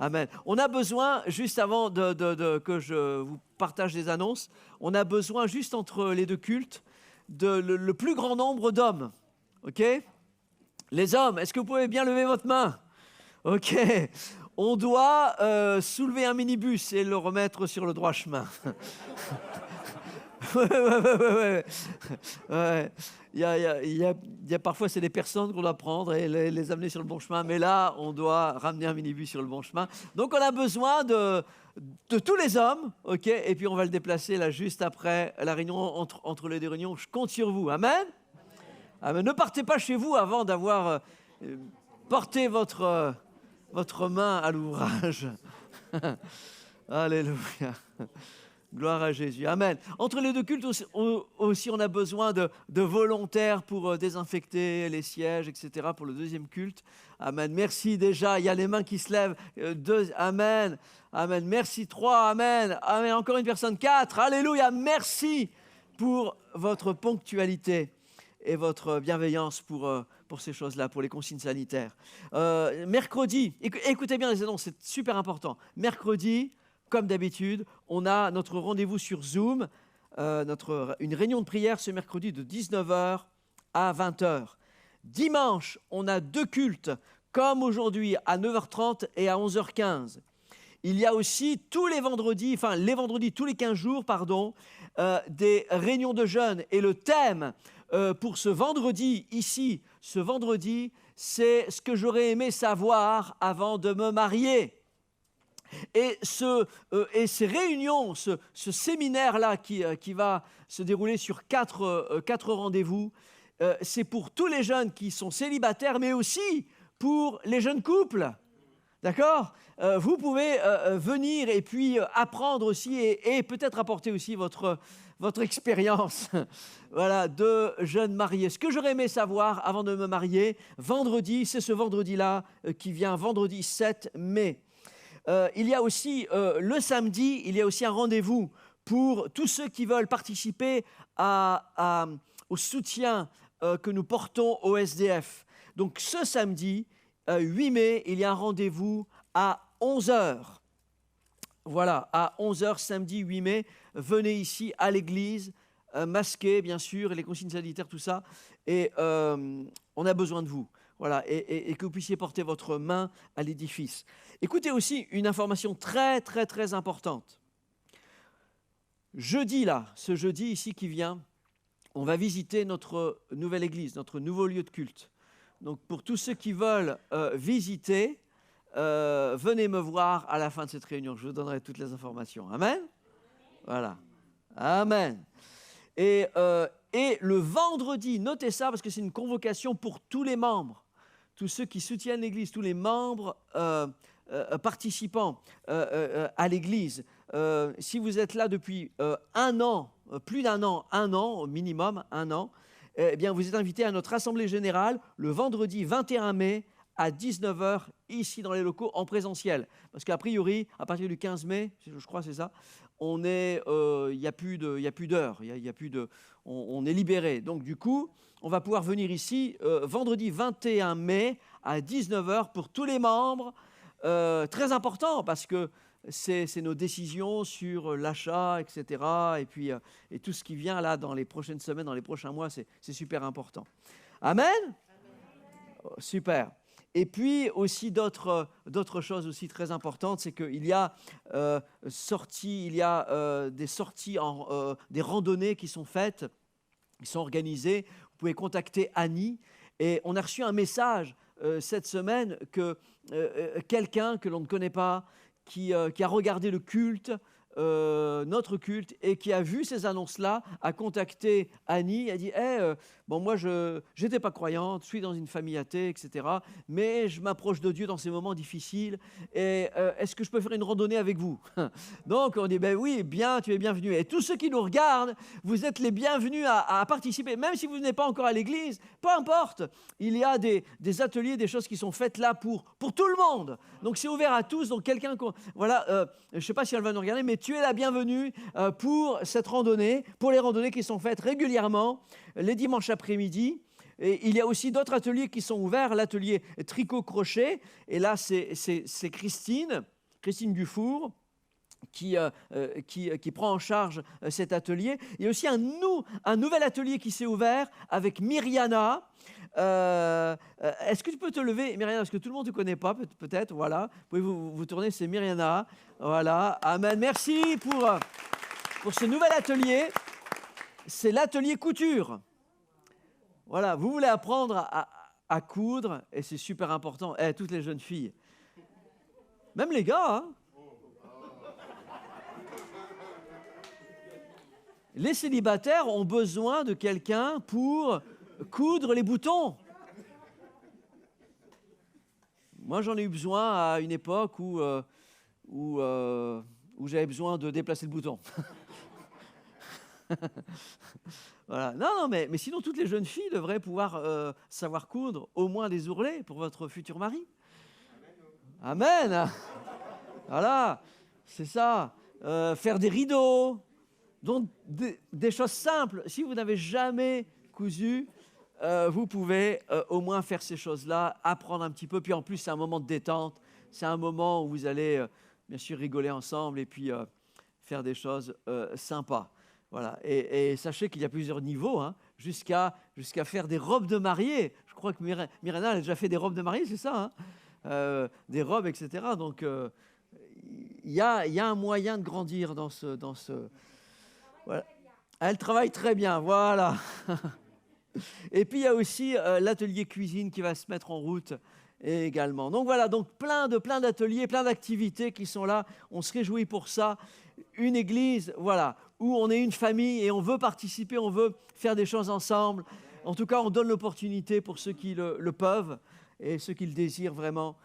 Amen. On a besoin, juste avant que je vous partage des annonces, on a besoin juste entre les deux cultes, le plus grand nombre d'hommes, ok? Les hommes, est-ce que vous pouvez bien lever votre main? Ok, on doit soulever un minibus et le remettre sur le droit chemin. Ouais. Il y a parfois, c'est des personnes qu'on doit prendre et les amener sur le bon chemin, mais là, on doit ramener un minibus sur le bon chemin. Donc, on a besoin de tous les hommes, ok? Et puis, on va le déplacer là, juste après la réunion, entre les deux réunions. Je compte sur vous. Amen? Amen. Ne partez pas chez vous avant d'avoir porté votre main à l'ouvrage. Alléluia. Gloire à Jésus. Amen. Entre les deux cultes aussi, on a besoin de volontaires pour désinfecter les sièges, etc. pour le deuxième culte. Amen. Merci déjà. Il y a les mains qui se lèvent. 2. Amen. Amen. Merci. 3. Amen. Amen. Encore une personne. 4. Alléluia. Merci pour votre ponctualité et votre bienveillance pour ces choses-là, pour les consignes sanitaires. Mercredi, écoutez bien les annonces, c'est super important. Mercredi, comme d'habitude, on a notre rendez-vous sur Zoom, une réunion de prière ce mercredi de 19h à 20h. Dimanche, on a 2 cultes, comme aujourd'hui, à 9h30 et à 11h15. Il y a aussi tous les vendredis, tous les 15 jours, des réunions de jeunes. Et le thème pour ce vendredi, c'est ce que j'aurais aimé savoir avant de me marier. Et ces réunions, ce séminaire-là qui va se dérouler sur 4 rendez-vous, c'est pour tous les jeunes qui sont célibataires, mais aussi pour les jeunes couples. D'accord? Vous pouvez venir et puis apprendre aussi et peut-être apporter aussi votre expérience voilà, de jeunes mariés. Ce que j'aurais aimé savoir avant de me marier, vendredi, c'est ce vendredi-là qui vient, vendredi 7 mai. Il y a aussi, le samedi, il y a aussi un rendez-vous pour tous ceux qui veulent participer au soutien que nous portons au SDF. Donc ce samedi, 8 mai, il y a un rendez-vous à 11h. Voilà, à 11h, samedi 8 mai, venez ici à l'église, masqués bien sûr, et les consignes sanitaires, tout ça. Et on a besoin de vous. Voilà, et que vous puissiez porter votre main à l'édifice. Écoutez aussi une information très, très, très importante. Ce jeudi ici qui vient, on va visiter notre nouvelle église, notre nouveau lieu de culte. Donc pour tous ceux qui veulent visiter, venez me voir à la fin de cette réunion. Je vous donnerai toutes les informations. Amen. Voilà. Amen. Et le vendredi, notez ça parce que c'est une convocation pour tous les membres, tous ceux qui soutiennent l'Église, tous les membres participants à l'Église. Si vous êtes là depuis un an, plus d'un an, au minimum, un an, eh bien vous êtes invités à notre Assemblée Générale le vendredi 21 mai à 19h, ici dans les locaux, en présentiel. Parce qu'a priori, à partir du 15 mai, je crois que c'est ça, il n'y a plus d'heures, on est libéré. Donc du coup, on va pouvoir venir ici vendredi 21 mai à 19h pour tous les membres. Très important parce que c'est nos décisions sur l'achat, etc. Et tout ce qui vient là dans les prochaines semaines, dans les prochains mois, c'est super important. Amen. Super. Et puis aussi d'autres choses aussi très importantes, c'est qu'il y a des sorties, des randonnées qui sont faites, qui sont organisées. Vous pouvez contacter Annie. Et on a reçu un message cette semaine que quelqu'un que l'on ne connaît pas, qui a regardé le culte, notre culte, et qui a vu ces annonces-là, a contacté Annie, a dit bon, moi, je n'étais pas croyante, je suis dans une famille athée, etc., mais je m'approche de Dieu dans ces moments difficiles, et est-ce que je peux faire une randonnée avec vous? Donc, on dit, oui, bien, tu es bienvenu. Et tous ceux qui nous regardent, vous êtes les bienvenus à participer, même si vous n'êtes pas encore à l'église, peu importe, il y a des ateliers, des choses qui sont faites là pour tout le monde. Donc, c'est ouvert à tous, donc quelqu'un, voilà, je ne sais pas si elle va nous regarder, mais tu es la bienvenue pour cette randonnée, pour les randonnées qui sont faites régulièrement les dimanches après-midi. Et il y a aussi d'autres ateliers qui sont ouverts, l'atelier tricot-crochet. Et là, c'est Christine Dufour qui prend en charge cet atelier. Il y a aussi un nouvel atelier qui s'est ouvert avec Myriana. Est-ce que tu peux te lever, Myriana, parce que tout le monde ne te connaît pas, peut-être, voilà. Vous pouvez vous tourner, c'est Myriana. Voilà, amen. Merci pour ce nouvel atelier. C'est l'atelier couture. Voilà, vous voulez apprendre à coudre, et c'est super important. Toutes les jeunes filles, même les gars, hein. Les célibataires ont besoin de quelqu'un pour coudre les boutons. Moi, j'en ai eu besoin à une époque où j'avais besoin de déplacer le bouton. Voilà. Non, mais sinon, toutes les jeunes filles devraient pouvoir savoir coudre au moins des ourlets pour votre futur mari. Amen. Voilà, c'est ça. Faire des rideaux. Donc, des choses simples. Si vous n'avez jamais cousu, vous pouvez au moins faire ces choses-là, apprendre un petit peu. Puis en plus, c'est un moment de détente. C'est un moment où vous allez, bien sûr, rigoler ensemble et puis faire des choses sympas. Voilà. Et sachez qu'il y a plusieurs niveaux, hein, jusqu'à faire des robes de mariée. Je crois que Myriana a déjà fait des robes de mariée, c'est ça, hein, des robes, etc. Donc, il y a un moyen de grandir dans ce. Voilà. Elle travaille très bien, voilà. Et puis, il y a aussi l'atelier cuisine qui va se mettre en route également. Donc, voilà, donc plein d'ateliers, plein d'activités qui sont là. On se réjouit pour ça. Une église, voilà, où on est une famille et on veut participer, on veut faire des choses ensemble. En tout cas, on donne l'opportunité pour ceux qui le peuvent et ceux qui le désirent vraiment.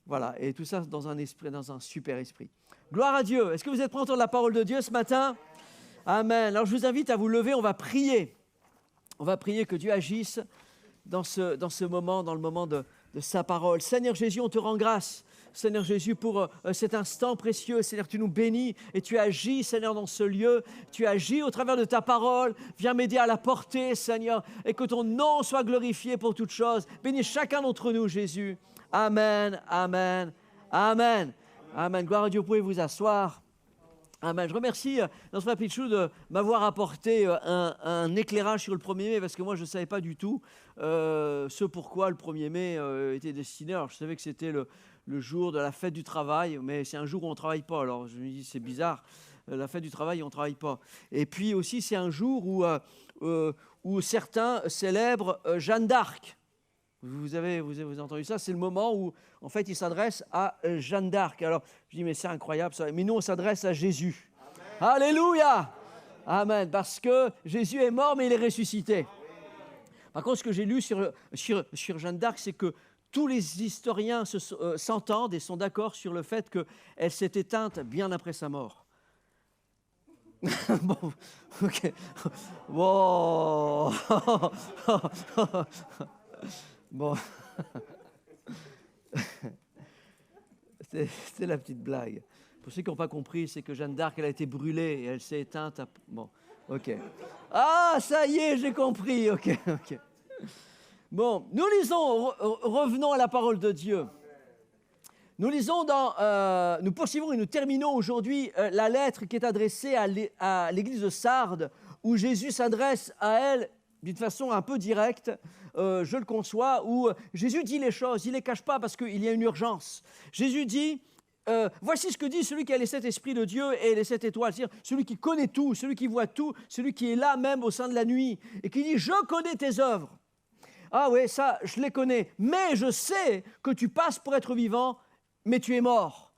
Voilà, et tout ça dans un super esprit. Gloire à Dieu. Est-ce que vous êtes prêts à entendre la parole de Dieu ce matin? Amen. Alors, je vous invite à vous lever, on va prier. On va prier que Dieu agisse dans ce moment, dans le moment de sa parole. Seigneur Jésus, on te rend grâce. Seigneur Jésus, pour cet instant précieux. Seigneur, tu nous bénis et tu agis, Seigneur, dans ce lieu. Tu agis au travers de ta parole. Viens m'aider à la porter, Seigneur, et que ton nom soit glorifié pour toutes choses. Bénis chacun d'entre nous, Jésus. Amen, amen, amen. Amen. Gloire à Dieu, vous pouvez vous asseoir. Amen. Je remercie notre frère Pichou de m'avoir apporté un éclairage sur le 1er mai, parce que moi, je ne savais pas du tout ce pourquoi le 1er mai était destiné. Alors, je savais que c'était le jour de la fête du travail, mais c'est un jour où on ne travaille pas. Alors, je me dis, c'est bizarre, la fête du travail, on ne travaille pas. Et puis aussi, c'est un jour où certains célèbrent Jeanne d'Arc. Vous avez entendu ça? C'est le moment où, en fait, il s'adresse à Jeanne d'Arc. Alors, je dis, mais c'est incroyable ça. Mais nous, on s'adresse à Jésus. Amen. Alléluia! Amen. Parce que Jésus est mort, mais il est ressuscité. Par contre, ce que j'ai lu sur Jeanne d'Arc, c'est que tous les historiens s'entendent et sont d'accord sur le fait qu'elle s'est éteinte bien après sa mort. Bon, ok. Bon. Bon, c'était la petite blague. Pour ceux qui n'ont pas compris, c'est que Jeanne d'Arc, elle a été brûlée et elle s'est éteinte. Bon, ok. Ah, ça y est, j'ai compris. Ok. Bon, nous lisons, revenons à la parole de Dieu. Nous lisons nous poursuivons et nous terminons aujourd'hui la lettre qui est adressée à l'église de Sardes, où Jésus s'adresse à elle d'une façon un peu directe, je le conçois, où Jésus dit les choses, il ne les cache pas parce qu'il y a une urgence. Jésus dit, voici ce que dit celui qui a les 7 esprits de Dieu et les 7 étoiles, c'est-à-dire celui qui connaît tout, celui qui voit tout, celui qui est là même au sein de la nuit, et qui dit, je connais tes œuvres. Ah oui, ça, je les connais, mais je sais que tu passes pour être vivant, mais tu es mort.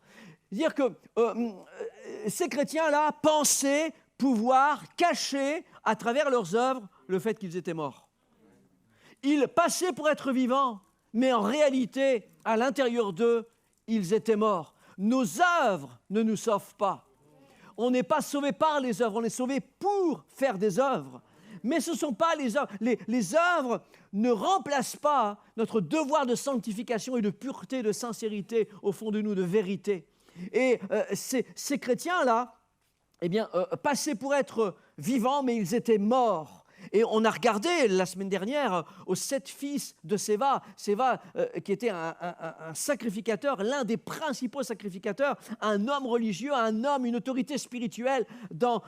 C'est-à-dire que ces chrétiens-là pensaient pouvoir cacher à travers leurs œuvres le fait qu'ils étaient morts. Ils passaient pour être vivants, mais en réalité, à l'intérieur d'eux, ils étaient morts. Nos œuvres ne nous sauvent pas. On n'est pas sauvé par les œuvres, on est sauvé pour faire des œuvres. Mais ce ne sont pas les œuvres. Les œuvres ne remplacent pas notre devoir de sanctification et de pureté, de sincérité au fond de nous, de vérité. Et ces chrétiens-là, eh bien, passaient pour être vivants, mais ils étaient morts. Et on a regardé la semaine dernière aux 7 fils de Séva, qui était un sacrificateur, l'un des principaux sacrificateurs, un homme religieux, un homme, une autorité spirituelle dans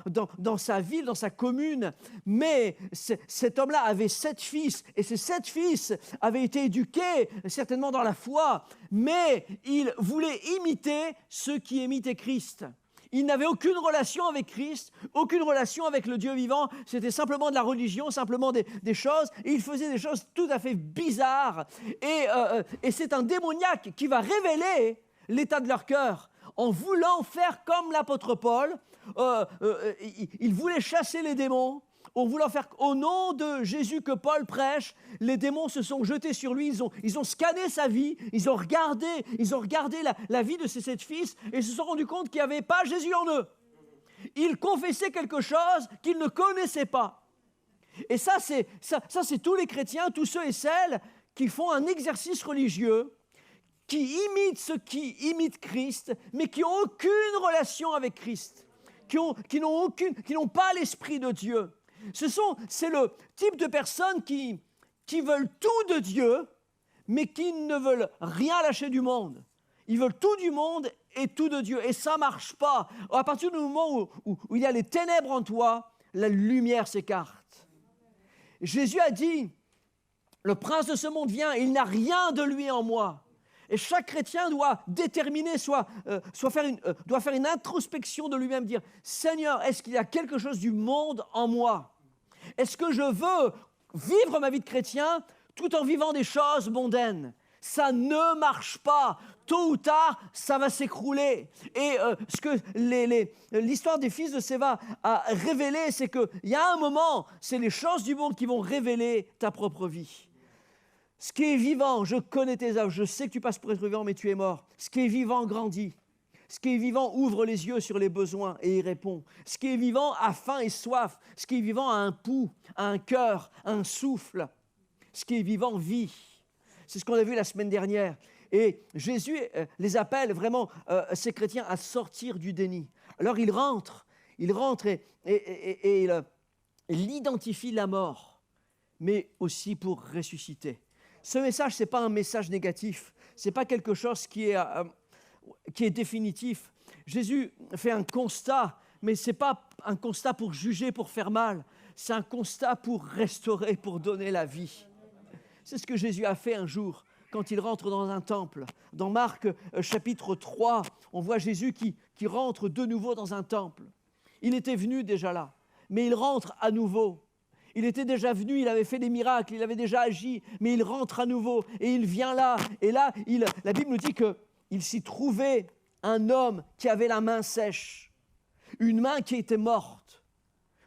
sa ville, dans sa commune. Mais cet homme-là avait 7 fils, et ces 7 fils avaient été éduqués certainement dans la foi, mais il voulait imiter ceux qui imitaient Christ. Il n'avait aucune relation avec Christ, aucune relation avec le Dieu vivant. C'était simplement de la religion, simplement des choses. Et il faisait des choses tout à fait bizarres. Et c'est un démoniaque qui va révéler l'état de leur cœur. En voulant faire comme l'apôtre Paul, il voulait chasser les démons. En voulant faire au nom de Jésus que Paul prêche, les démons se sont jetés sur lui, ils ont scanné sa vie, ils ont regardé la vie de ces 7 fils et se sont rendus compte qu'il n'y avait pas Jésus en eux. Ils confessaient quelque chose qu'ils ne connaissaient pas. Et ça, c'est tous les chrétiens, tous ceux et celles qui font un exercice religieux, qui imitent ceux qui imitent Christ, mais qui n'ont aucune relation avec Christ, qui n'ont pas l'Esprit de Dieu. C'est le type de personnes qui veulent tout de Dieu, mais qui ne veulent rien lâcher du monde. Ils veulent tout du monde et tout de Dieu. Et ça ne marche pas. À partir du moment où il y a les ténèbres en toi, la lumière s'écarte. Jésus a dit, le prince de ce monde vient, il n'a rien de lui en moi. Et chaque chrétien doit déterminer, doit faire une introspection de lui-même, dire « Seigneur, est-ce qu'il y a quelque chose du monde en moi? Est-ce que je veux vivre ma vie de chrétien tout en vivant des choses mondaines? Ça ne marche pas. Tôt ou tard, ça va s'écrouler. » Et ce que l'histoire des fils de Séva a révélé, c'est qu'il y a un moment, c'est les choses du monde qui vont révéler ta propre vie. Ce qui est vivant, je connais tes œuvres, je sais que tu passes pour être vivant, mais tu es mort. Ce qui est vivant grandit. Ce qui est vivant ouvre les yeux sur les besoins et y répond. Ce qui est vivant a faim et soif. Ce qui est vivant a un pouls, a un cœur, un souffle. Ce qui est vivant vit. C'est ce qu'on a vu la semaine dernière. Et Jésus les appelle vraiment, ces chrétiens, à sortir du déni. Alors il rentre et il identifie la mort, mais aussi pour ressusciter. Ce message, ce n'est pas un message négatif, ce n'est pas quelque chose qui est définitif. Jésus fait un constat Mais ce n'est pas un constat pour juger, pour faire mal. C'est un constat pour restaurer, pour donner la vie. C'est ce que Jésus a fait un jour quand il rentre dans un temple. Dans Marc chapitre 3, on voit Jésus qui rentre de nouveau dans un temple. Il était venu déjà là, mais il rentre à nouveau. Il était déjà venu, il avait fait des miracles, il avait déjà agi, mais il rentre à nouveau et il vient là. Et là, la Bible nous dit qu'il s'y trouvait un homme qui avait la main sèche, une main qui était morte,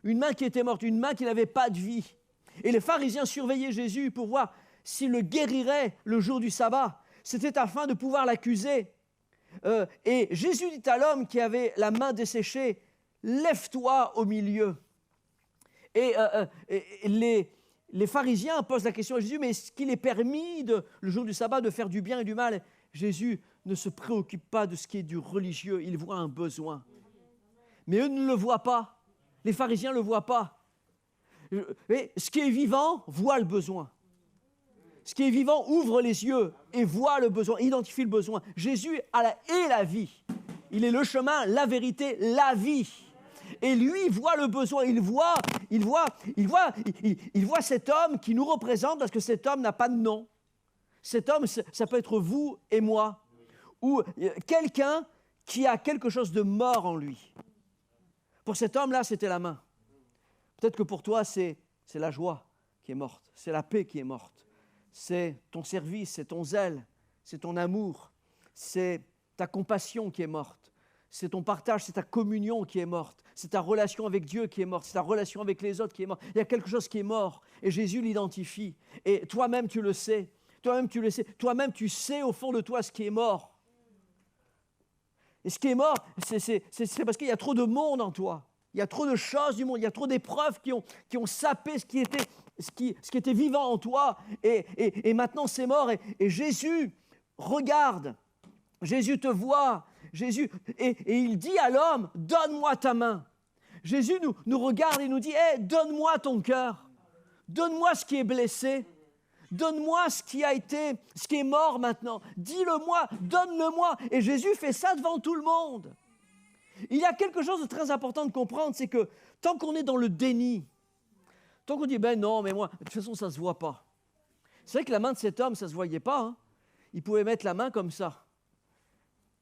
une main qui n'avait pas de vie. Et les pharisiens surveillaient Jésus pour voir s'il le guérirait le jour du sabbat. C'était afin de pouvoir l'accuser. Et Jésus dit à l'homme qui avait la main desséchée, « Lève-toi au milieu ». Et les pharisiens posent la question à Jésus, « Mais est-ce qu'il est permis, le jour du sabbat, de faire du bien et du mal ?» Jésus ne se préoccupe pas de ce qui est du religieux, il voit un besoin. Mais eux ne le voient pas, les pharisiens ne le voient pas. Et ce qui est vivant voit le besoin. Ce qui est vivant ouvre les yeux et voit le besoin, identifie le besoin. Jésus est la vie. Il est le chemin, la vérité, la vie. Et lui voit le besoin, il voit cet homme qui nous représente parce que cet homme n'a pas de nom. Cet homme, ça peut être vous et moi, ou quelqu'un qui a quelque chose de mort en lui. Pour cet homme-là, c'était la main. Peut-être que pour toi, c'est la joie qui est morte, c'est la paix qui est morte, c'est ton service, c'est ton zèle, c'est ton amour, c'est ta compassion qui est morte, c'est ton partage, c'est ta communion qui est morte, c'est ta relation avec Dieu qui est morte, c'est ta relation avec les autres qui est morte. Il y a quelque chose qui est mort et Jésus l'identifie. Et toi-même, tu le sais. Toi-même, tu sais au fond de toi ce qui est mort. Et ce qui est mort, c'est parce qu'il y a trop de monde en toi. Il y a trop de choses du monde, il y a trop d'épreuves qui ont sapé ce qui était vivant en toi. Et maintenant, c'est mort. Et Jésus regarde, Jésus te voit, et il dit à l'homme, « Donne-moi ta main ». Jésus nous regarde et nous dit, « Hey, donne-moi ton cœur, donne-moi ce qui est blessé. » Donne-moi ce qui est mort maintenant. Dis-le-moi, donne-le-moi. Et Jésus fait ça devant tout le monde. Il y a quelque chose de très important de comprendre, c'est que tant qu'on est dans le déni, tant qu'on dit, ben non, mais moi, de toute façon, ça ne se voit pas. C'est vrai que la main de cet homme, ça ne se voyait pas. Hein. Il pouvait mettre la main comme ça,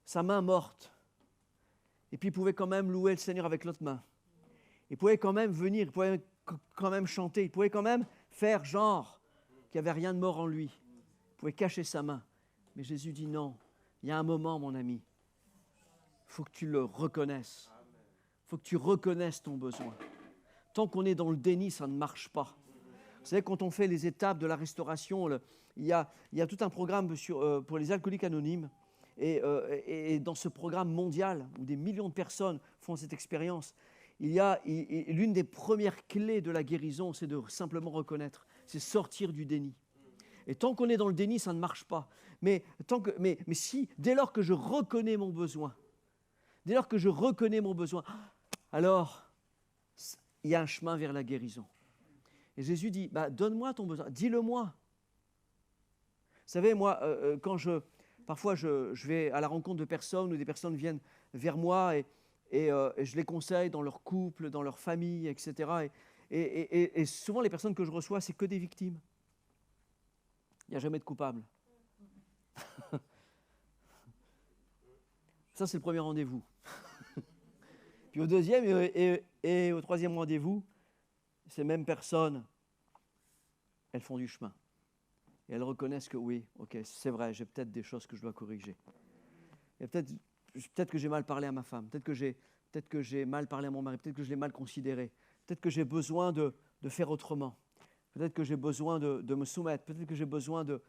sa main morte. Et puis il pouvait quand même louer le Seigneur avec l'autre main. Il pouvait quand même venir, il pouvait quand même chanter, il pouvait quand même faire genre qu'il n'y avait rien de mort en lui. Il pouvait cacher sa main. Mais Jésus dit non, il y a un moment, mon ami, il faut que tu le reconnaisses. Il faut que tu reconnaisses ton besoin. Tant qu'on est dans le déni, ça ne marche pas. Vous savez, quand on fait les étapes de la restauration, il y a tout un programme pour les alcooliques anonymes. Et dans ce programme mondial, où des millions de personnes font cette expérience, l'une des premières clés de la guérison, c'est de simplement reconnaître. C'est sortir du déni. Et tant qu'on est dans le déni, ça ne marche pas. Mais si, dès lors que je reconnais mon besoin, alors il y a un chemin vers la guérison. Et Jésus dit, donne-moi ton besoin, dis-le-moi. Vous savez, moi, parfois je vais à la rencontre de personnes, ou des personnes viennent vers moi et je les conseille dans leur couple, dans leur famille, etc. Et souvent, les personnes que je reçois, c'est que des victimes. Il n'y a jamais de coupable. Ça, c'est le premier rendez-vous. Puis au deuxième et au troisième rendez-vous, ces mêmes personnes, elles font du chemin. Et elles reconnaissent que oui, ok, c'est vrai, j'ai peut-être des choses que je dois corriger. Et peut-être que j'ai mal parlé à ma femme, peut-être que j'ai mal parlé à mon mari, peut-être que je l'ai mal considéré. Peut-être que j'ai besoin de faire autrement. Peut-être que j'ai besoin de me soumettre. Peut-être que j'ai besoin de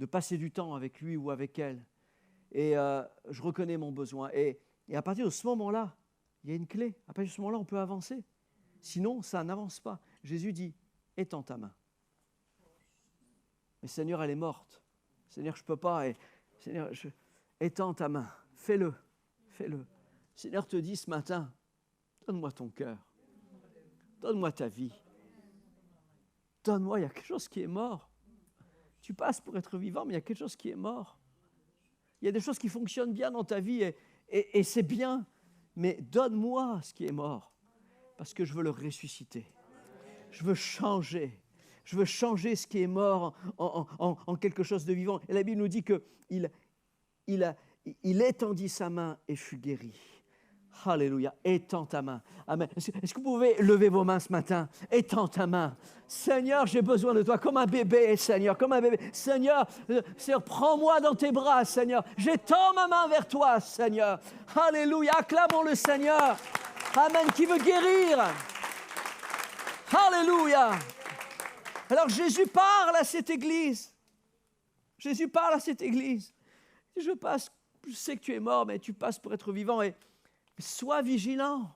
passer du temps avec lui ou avec elle. Et je reconnais mon besoin. Et à partir de ce moment-là, il y a une clé. À partir de ce moment-là, on peut avancer. Sinon, ça n'avance pas. Jésus dit, étends ta main. Mais Seigneur, elle est morte. Seigneur, je ne peux pas. Seigneur, étends ta main. Fais-le. Fais-le. Seigneur te dit ce matin, donne-moi ton cœur. Donne-moi ta vie. Donne-moi, il y a quelque chose qui est mort. Tu passes pour être vivant, mais il y a quelque chose qui est mort. Il y a des choses qui fonctionnent bien dans ta vie et c'est bien. mais donne-moi ce qui est mort, parce que je veux le ressusciter. Je veux changer. Je veux changer ce qui est mort en quelque chose de vivant. Et la Bible nous dit qu'il étendit sa main et fut guéri. Alléluia. Étends ta main. Amen. Est-ce que vous pouvez lever vos mains ce matin? Étends ta main. Seigneur, j'ai besoin de toi comme un bébé, Seigneur, comme un bébé. Seigneur, prends-moi dans tes bras, Seigneur. J'étends ma main vers toi, Seigneur. Alléluia. Acclamons le Seigneur. Amen. Qui veut guérir? Alléluia. Alors Jésus parle à cette église. Jésus parle à cette église. Je sais que tu es mort, mais tu passes pour être vivant. Et sois vigilant.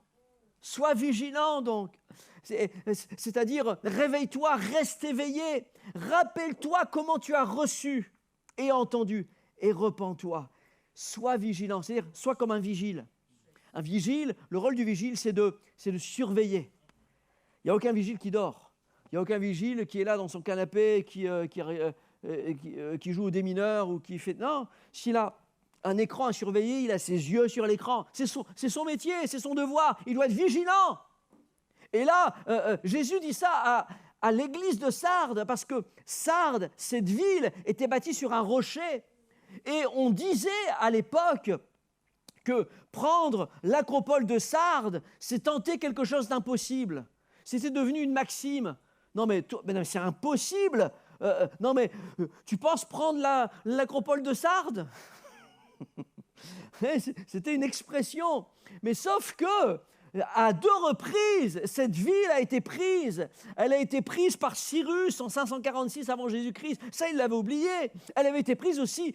Sois vigilant donc. C'est-à-dire, réveille-toi, reste éveillé. Rappelle-toi comment tu as reçu et entendu et repens-toi. Sois vigilant. C'est-à-dire, sois comme un vigile. Un vigile, le rôle du vigile, c'est de surveiller. Il n'y a aucun vigile qui dort. Il n'y a aucun vigile qui est là dans son canapé, qui joue au démineur ou qui fait... Non, s'il a un écran à surveiller, il a ses yeux sur l'écran. C'est son métier, c'est son devoir. Il doit être vigilant. Et là, Jésus dit ça à l'église de Sardes, parce que Sardes, cette ville, était bâtie sur un rocher. Et on disait à l'époque que prendre l'acropole de Sardes, c'est tenter quelque chose d'impossible. C'était devenu une maxime. Non, mais c'est impossible. Tu penses prendre l'acropole de Sardes? C'était une expression. Mais sauf que, à 2 reprises, cette ville a été prise. Elle a été prise par Cyrus en 546 avant Jésus-Christ. Ça, il l'avait oublié. Elle avait été prise aussi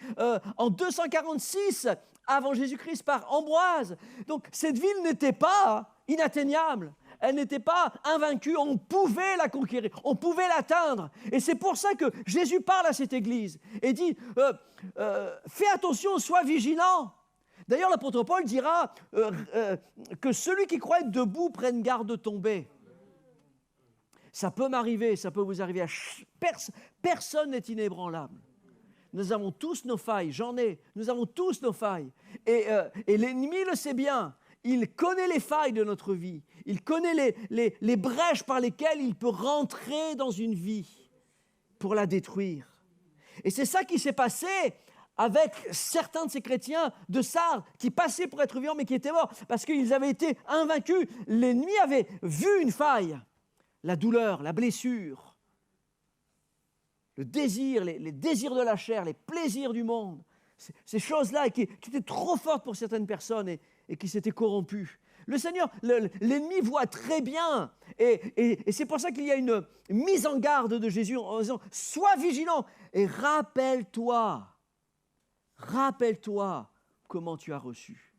en 246 avant Jésus-Christ par Ambroise. Donc, cette ville n'était pas inatteignable. Elle n'était pas invaincue, on pouvait la conquérir, on pouvait l'atteindre. Et c'est pour ça que Jésus parle à cette église et dit fais attention, sois vigilant. D'ailleurs, l'apôtre Paul dira que celui qui croit être debout prenne garde de tomber. Ça peut m'arriver, ça peut vous arriver. Personne n'est inébranlable. Nous avons tous nos failles, nous avons tous nos failles. Et l'ennemi le sait bien. Il connaît les failles de notre vie. Il connaît les brèches par lesquelles il peut rentrer dans une vie pour la détruire. Et c'est ça qui s'est passé avec certains de ces chrétiens de Sardes qui passaient pour être vivants mais qui étaient morts parce qu'ils avaient été invaincus. L'ennemi avait vu une faille, la douleur, la blessure, le désir, les désirs de la chair, les plaisirs du monde. Ces choses-là qui étaient trop fortes pour certaines personnes et qui s'étaient corrompues. Le Seigneur, l'ennemi voit très bien. Et c'est pour ça qu'il y a une mise en garde de Jésus en disant « Sois vigilant et rappelle-toi comment tu as reçu. »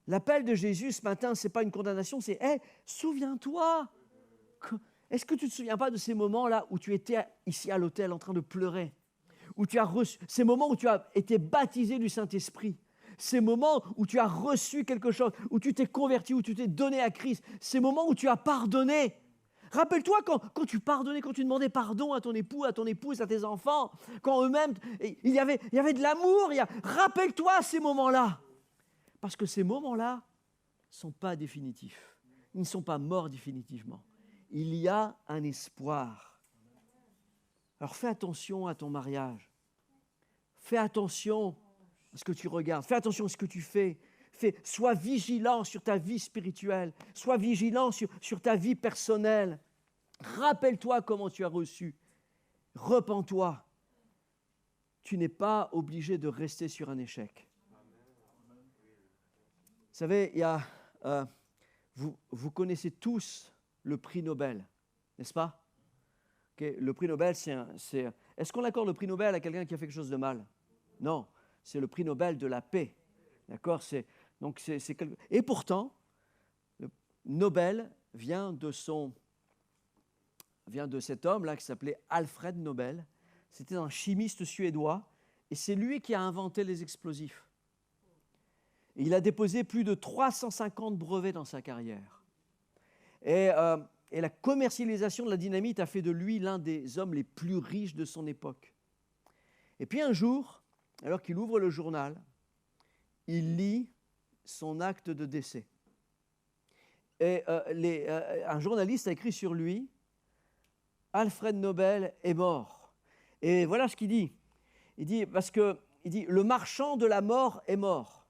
L'appel de Jésus ce matin, ce n'est pas une condamnation, c'est hey, « Souviens-toi ». Est-ce que tu ne te souviens pas de ces moments-là où tu étais ici à l'hôtel en train de pleurer, où tu as reçu, ces moments où tu as été baptisé du Saint-Esprit, ces moments où tu as reçu quelque chose, où tu t'es converti, où tu t'es donné à Christ, ces moments où tu as pardonné. Rappelle-toi quand tu pardonnais, quand tu demandais pardon à ton époux, à ton épouse, à tes enfants, quand eux-mêmes, il y avait de l'amour. Rappelle-toi ces moments-là. Parce que ces moments-là ne sont pas définitifs. Ils ne sont pas morts définitivement. Il y a un espoir. Alors fais attention à ton mariage. Fais attention à ce que tu regardes. Fais attention à ce que tu fais. Sois vigilant sur ta vie spirituelle. Sois vigilant sur ta vie personnelle. Rappelle-toi comment tu as reçu. Repens-toi. Tu n'es pas obligé de rester sur un échec. Vous savez, vous connaissez tous le prix Nobel, n'est-ce pas? Okay, le prix Nobel, est-ce qu'on accorde le prix Nobel à quelqu'un qui a fait quelque chose de mal? Non, c'est le prix Nobel de la paix. D'accord? Et pourtant, le Nobel vient de cet homme-là qui s'appelait Alfred Nobel. C'était un chimiste suédois et c'est lui qui a inventé les explosifs. Et il a déposé plus de 350 brevets dans sa carrière. Et la commercialisation de la dynamite a fait de lui l'un des hommes les plus riches de son époque. Et puis un jour, alors qu'il ouvre le journal, il lit son acte de décès. Et un journaliste a écrit sur lui, Alfred Nobel est mort. Et voilà ce qu'il dit. Il dit, le marchand de la mort est mort.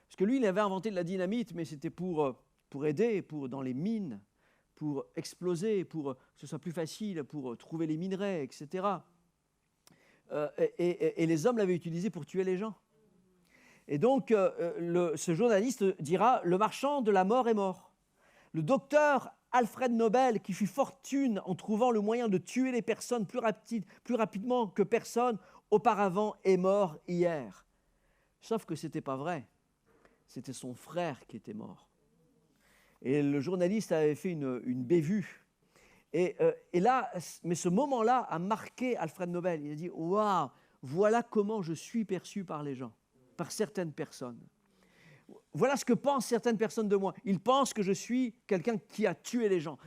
Parce que lui, il avait inventé de la dynamite, mais c'était pour aider, dans les mines, pour exploser, pour que ce soit plus facile, pour trouver les minerais, etc. Et les hommes l'avaient utilisé pour tuer les gens. Et donc, ce journaliste dira, le marchand de la mort est mort. Le docteur Alfred Nobel, qui fit fortune en trouvant le moyen de tuer les personnes plus rapidement que personne auparavant, est mort hier. Sauf que ce n'était pas vrai. C'était son frère qui était mort. Et le journaliste avait fait une bévue. Et là, mais ce moment-là a marqué Alfred Nobel. Il a dit, waouh, voilà comment je suis perçu par les gens, par certaines personnes. Voilà ce que pensent certaines personnes de moi. Ils pensent que je suis quelqu'un qui a tué les gens,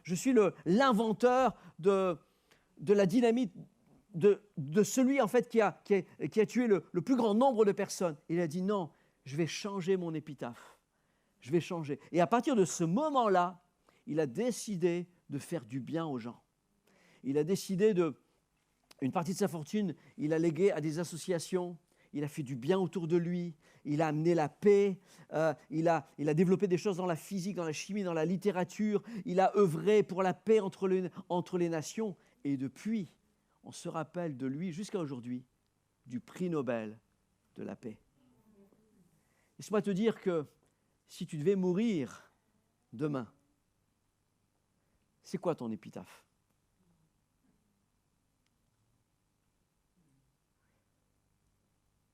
je suis l'inventeur de la dynamite, de celui en fait qui a tué le plus grand nombre de personnes. Il a dit non, je vais changer mon épitaphe. Je vais changer. Et à partir de ce moment-là, il a décidé de faire du bien aux gens. Il a décidé une partie de sa fortune, il a légué à des associations. Il a fait du bien autour de lui, il a amené la paix, il a développé des choses dans la physique, dans la chimie, dans la littérature, il a œuvré pour la paix entre les nations. Et depuis, on se rappelle de lui jusqu'à aujourd'hui, du prix Nobel de la paix. Laisse-moi te dire que si tu devais mourir demain, c'est quoi ton épitaphe ?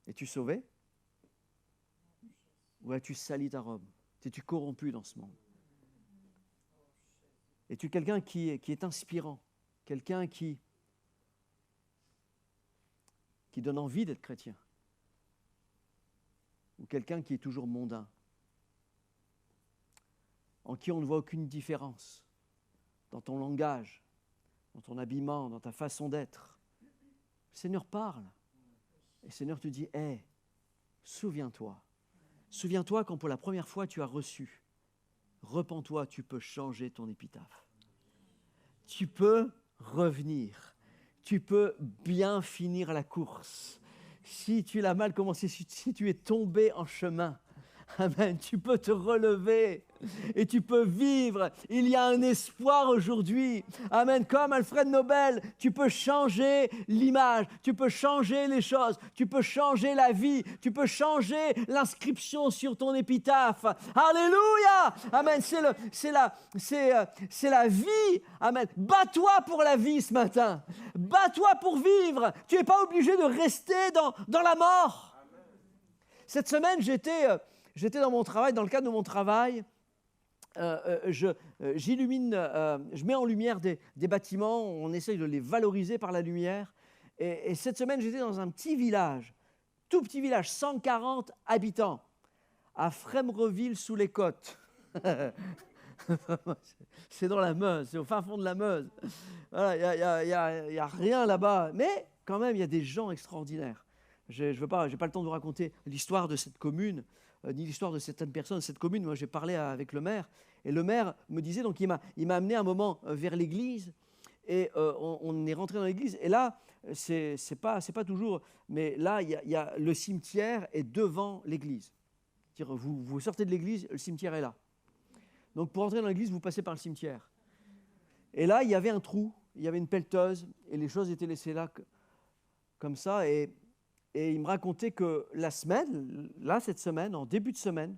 Es-tu sauvé? Ou as-tu sali ta robe? Es-tu corrompu dans ce monde? Es-tu quelqu'un qui est inspirant? Quelqu'un qui donne envie d'être chrétien? Ou quelqu'un qui est toujours mondain? En qui on ne voit aucune différence dans ton langage, dans ton habillement, dans ta façon d'être. Le Seigneur parle. Et le Seigneur te dit, hey, souviens-toi quand pour la première fois tu as reçu. Repens-toi, tu peux changer ton épitaphe. Tu peux revenir. Tu peux bien finir la course. Si tu l'as mal commencé, si tu es tombé en chemin, amen, tu peux te relever et tu peux vivre. Il y a un espoir aujourd'hui. Amen. Comme Alfred Nobel, tu peux changer l'image, tu peux changer les choses, tu peux changer la vie, tu peux changer l'inscription sur ton épitaphe. Alléluia. Amen. C'est la vie. Amen. Bats-toi pour la vie ce matin. Bats-toi pour vivre. Tu n'es pas obligé de rester dans la mort. Cette semaine, j'étais dans mon travail, dans le cadre de mon travail, j'illumine, je mets en lumière des bâtiments, on essaye de les valoriser par la lumière. Et cette semaine, j'étais dans un petit village, tout petit village, 140 habitants, à Frémreville-sous-les-Côtes. C'est dans la Meuse, c'est au fin fond de la Meuse. Voilà, il n'y a rien là-bas, mais quand même, il y a des gens extraordinaires. Je n'ai pas le temps de vous raconter l'histoire de cette commune, ni l'histoire de certaines personnes de cette commune. Moi, j'ai parlé avec le maire, et le maire me disait, donc il m'a amené un moment vers l'église, et on est rentré dans l'église, et là, c'est pas toujours, mais là, il y a le cimetière est devant l'église. C'est-à-dire, vous sortez de l'église, le cimetière est là. Donc, pour entrer dans l'église, vous passez par le cimetière. Et là, il y avait un trou, il y avait une pelleteuse, et les choses étaient laissées là, comme ça, et il me racontait que cette semaine, en début de semaine,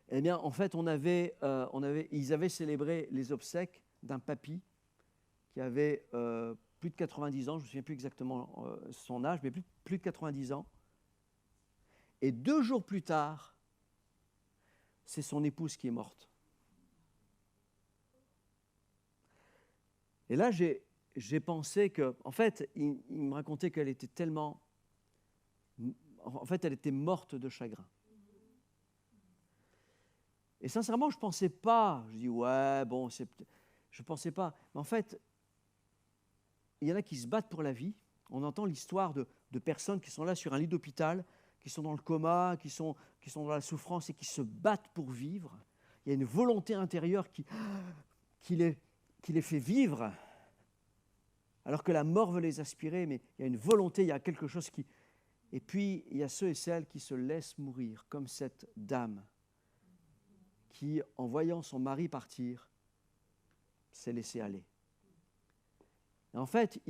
eh bien, en fait, ils avaient célébré les obsèques d'un papy qui avait plus de 90 ans, je ne me souviens plus exactement son âge, mais plus de 90 ans. Et 2 jours plus tard, c'est son épouse qui est morte. Et là, j'ai pensé que, en fait, il me racontait qu'elle était tellement... En fait, elle était morte de chagrin. Et sincèrement, je ne pensais pas. Je dis, ouais, bon, je ne pensais pas. Mais en fait, il y en a qui se battent pour la vie. On entend l'histoire de personnes qui sont là sur un lit d'hôpital, qui sont dans le coma, qui sont dans la souffrance et qui se battent pour vivre. il y a une volonté intérieure qui les fait vivre, alors que la mort veut les aspirer, mais il y a une volonté, il y a quelque chose qui... Et puis, il y a ceux et celles qui se laissent mourir, comme cette dame qui, en voyant son mari partir, s'est laissée aller. Et en fait,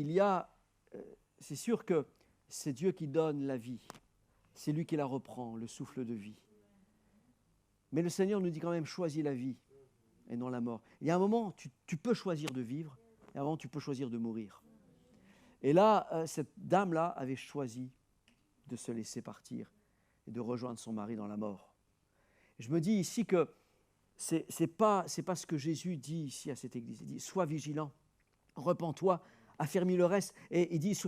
c'est sûr que c'est Dieu qui donne la vie, c'est lui qui la reprend, le souffle de vie. Mais le Seigneur nous dit quand même, choisis la vie et non la mort. Il y a un moment, tu peux choisir de vivre, et à un moment, tu peux choisir de mourir. Et là, cette dame-là avait choisi de se laisser partir et de rejoindre son mari dans la mort. Je me dis ici que c'est pas ce que Jésus dit ici à cette église. Il dit, sois vigilant, repens-toi, affermis le reste. Et il dit,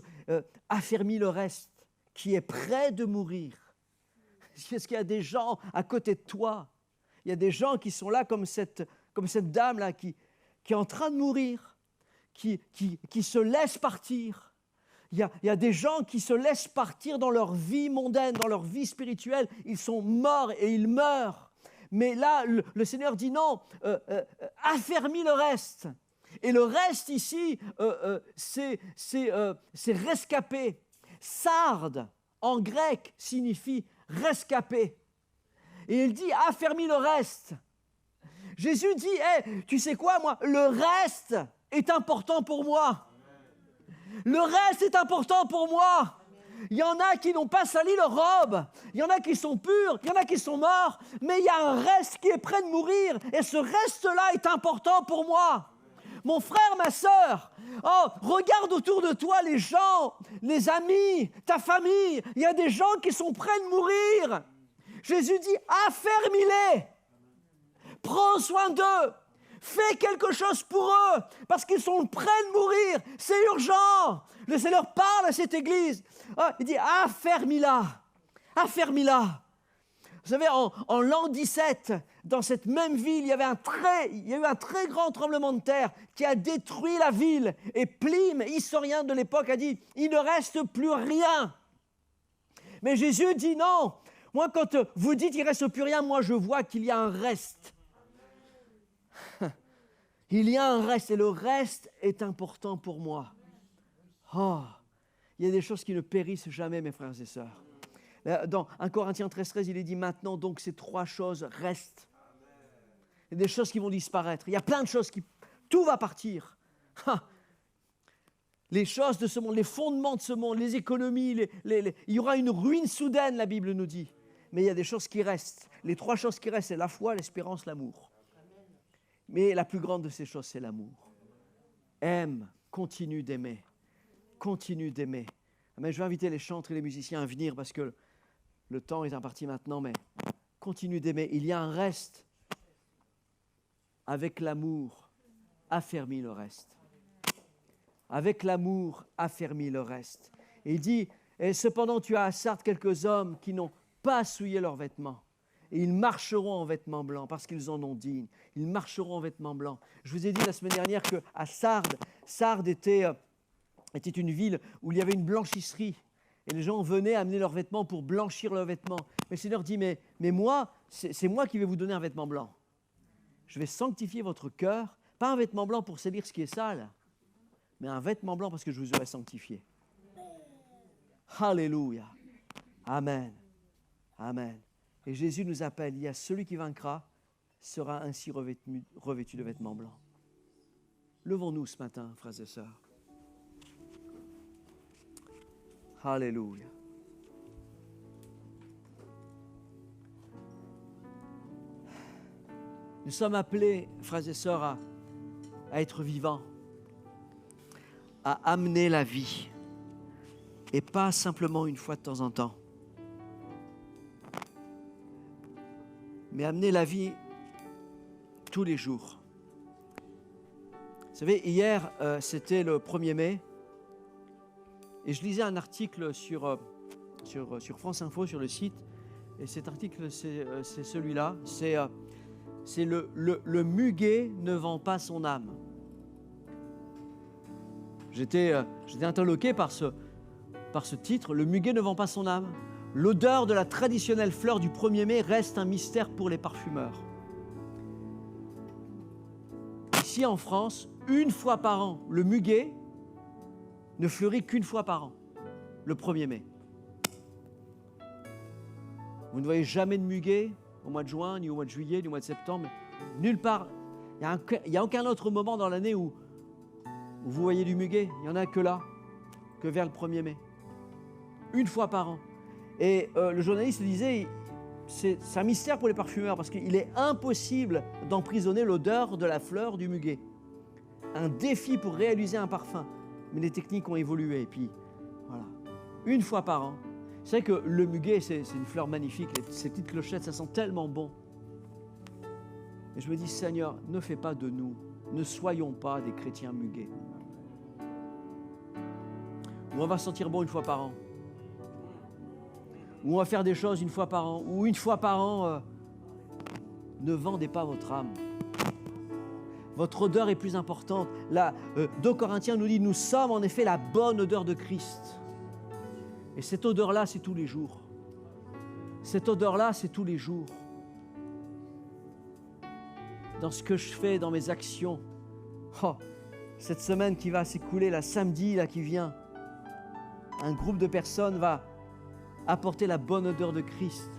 affermis le reste qui est prêt de mourir. Parce qu'il y a des gens à côté de toi. Il y a des gens qui sont là comme cette dame-là qui est en train de mourir, qui se laisse partir. Il y a des gens qui se laissent partir dans leur vie mondaine, dans leur vie spirituelle. Ils sont morts et ils meurent. Mais là, le Seigneur dit non, affermis le reste. Et le reste ici, c'est rescapé. Sarde, en grec, signifie rescapé. Et il dit, affermis le reste. Jésus dit, tu sais quoi, moi, le reste est important pour moi. Le reste est important pour moi. Il y en a qui n'ont pas sali leur robe. Il y en a qui sont purs. Il y en a qui sont morts. Mais il y a un reste qui est prêt de mourir. Et ce reste-là est important pour moi. Mon frère, ma sœur, regarde autour de toi les gens, les amis, ta famille. Il y a des gens qui sont prêts de mourir. Jésus dit, affermis-les. Prends soin d'eux. Fais quelque chose pour eux, parce qu'ils sont prêts de mourir. C'est urgent. Le Seigneur parle à cette église. Il dit, affermis-la. Affermis-la. Vous savez, en l'an 17, dans cette même ville, il y a eu un très grand tremblement de terre qui a détruit la ville. Et Pline, historien de l'époque, a dit, il ne reste plus rien. Mais Jésus dit non. Moi, quand vous dites qu'il ne reste plus rien, moi, je vois qu'il y a un reste. Il y a un reste, et le reste est important pour moi. Il y a des choses qui ne périssent jamais, mes frères et sœurs. Dans 1 Corinthiens 13, il est dit, maintenant, donc, ces trois choses restent. Il y a des choses qui vont disparaître. Il y a plein de choses tout va partir. Les choses de ce monde, les fondements de ce monde, les économies, il y aura une ruine soudaine, la Bible nous dit. Mais il y a des choses qui restent. Les trois choses qui restent, c'est la foi, l'espérance, l'amour. Mais la plus grande de ces choses, c'est l'amour. Aime, continue d'aimer. Continue d'aimer. Mais je vais inviter les chantres et les musiciens à venir parce que le temps est imparti maintenant, mais continue d'aimer. Il y a un reste. Avec l'amour, affermis le reste. Avec l'amour, affermis le reste. Et il dit, et cependant tu as à Sardes quelques hommes qui n'ont pas souillé leurs vêtements. Et ils marcheront en vêtements blancs parce qu'ils en ont dignes. Ils marcheront en vêtements blancs. Je vous ai dit la semaine dernière qu'à Sardes était une ville où il y avait une blanchisserie. Et les gens venaient amener leurs vêtements pour blanchir leurs vêtements. Mais le Seigneur dit, mais moi, c'est moi qui vais vous donner un vêtement blanc. Je vais sanctifier votre cœur. Pas un vêtement blanc pour salir ce qui est sale, mais un vêtement blanc parce que je vous aurai sanctifié. Alléluia. Amen. Amen. Et Jésus nous appelle, il y a celui qui vaincra sera ainsi revêtu de vêtements blancs. Levons-nous ce matin, frères et sœurs. Alléluia. Nous sommes appelés, frères et sœurs, à être vivants, à amener la vie, et pas simplement une fois de temps en temps. Mais amener la vie tous les jours. Vous savez, hier, c'était le 1er mai, et je lisais un article sur France Info, sur le site, et cet article, c'est celui-là, c'est le muguet ne vend pas son âme. J'étais interloqué par ce titre, le muguet ne vend pas son âme. L'odeur de la traditionnelle fleur du 1er mai reste un mystère pour les parfumeurs. ici en France, une fois par an, le muguet ne fleurit qu'une fois par an, le 1er mai. Vous ne voyez jamais de muguet au mois de juin, ni au mois de juillet, ni au mois de septembre. Nulle part. Il n'y a aucun autre moment dans l'année où vous voyez du muguet. Il n'y en a que là, que vers le 1er mai. Une fois par an. Et le journaliste disait, c'est un mystère pour les parfumeurs parce qu'il est impossible d'emprisonner l'odeur de la fleur du muguet. Un défi pour réaliser un parfum. Mais les techniques ont évolué. Et puis, voilà. Une fois par an. C'est vrai que le muguet, c'est une fleur magnifique. Ces petites clochettes, ça sent tellement bon. Et je me dis, Seigneur, ne fais pas de nous, ne soyons pas des chrétiens muguets. Où on va sentir bon une fois par an. Où on va faire des choses une fois par an. Ou une fois par an, ne vendez pas votre âme. Votre odeur est plus importante. 2 Corinthiens nous dit, nous sommes en effet la bonne odeur de Christ. Et cette odeur-là, c'est tous les jours. Cette odeur-là, c'est tous les jours. Dans ce que je fais, dans mes actions. Oh, cette semaine qui va s'écouler, la samedi là, qui vient, un groupe de personnes va apporter la bonne odeur de Christ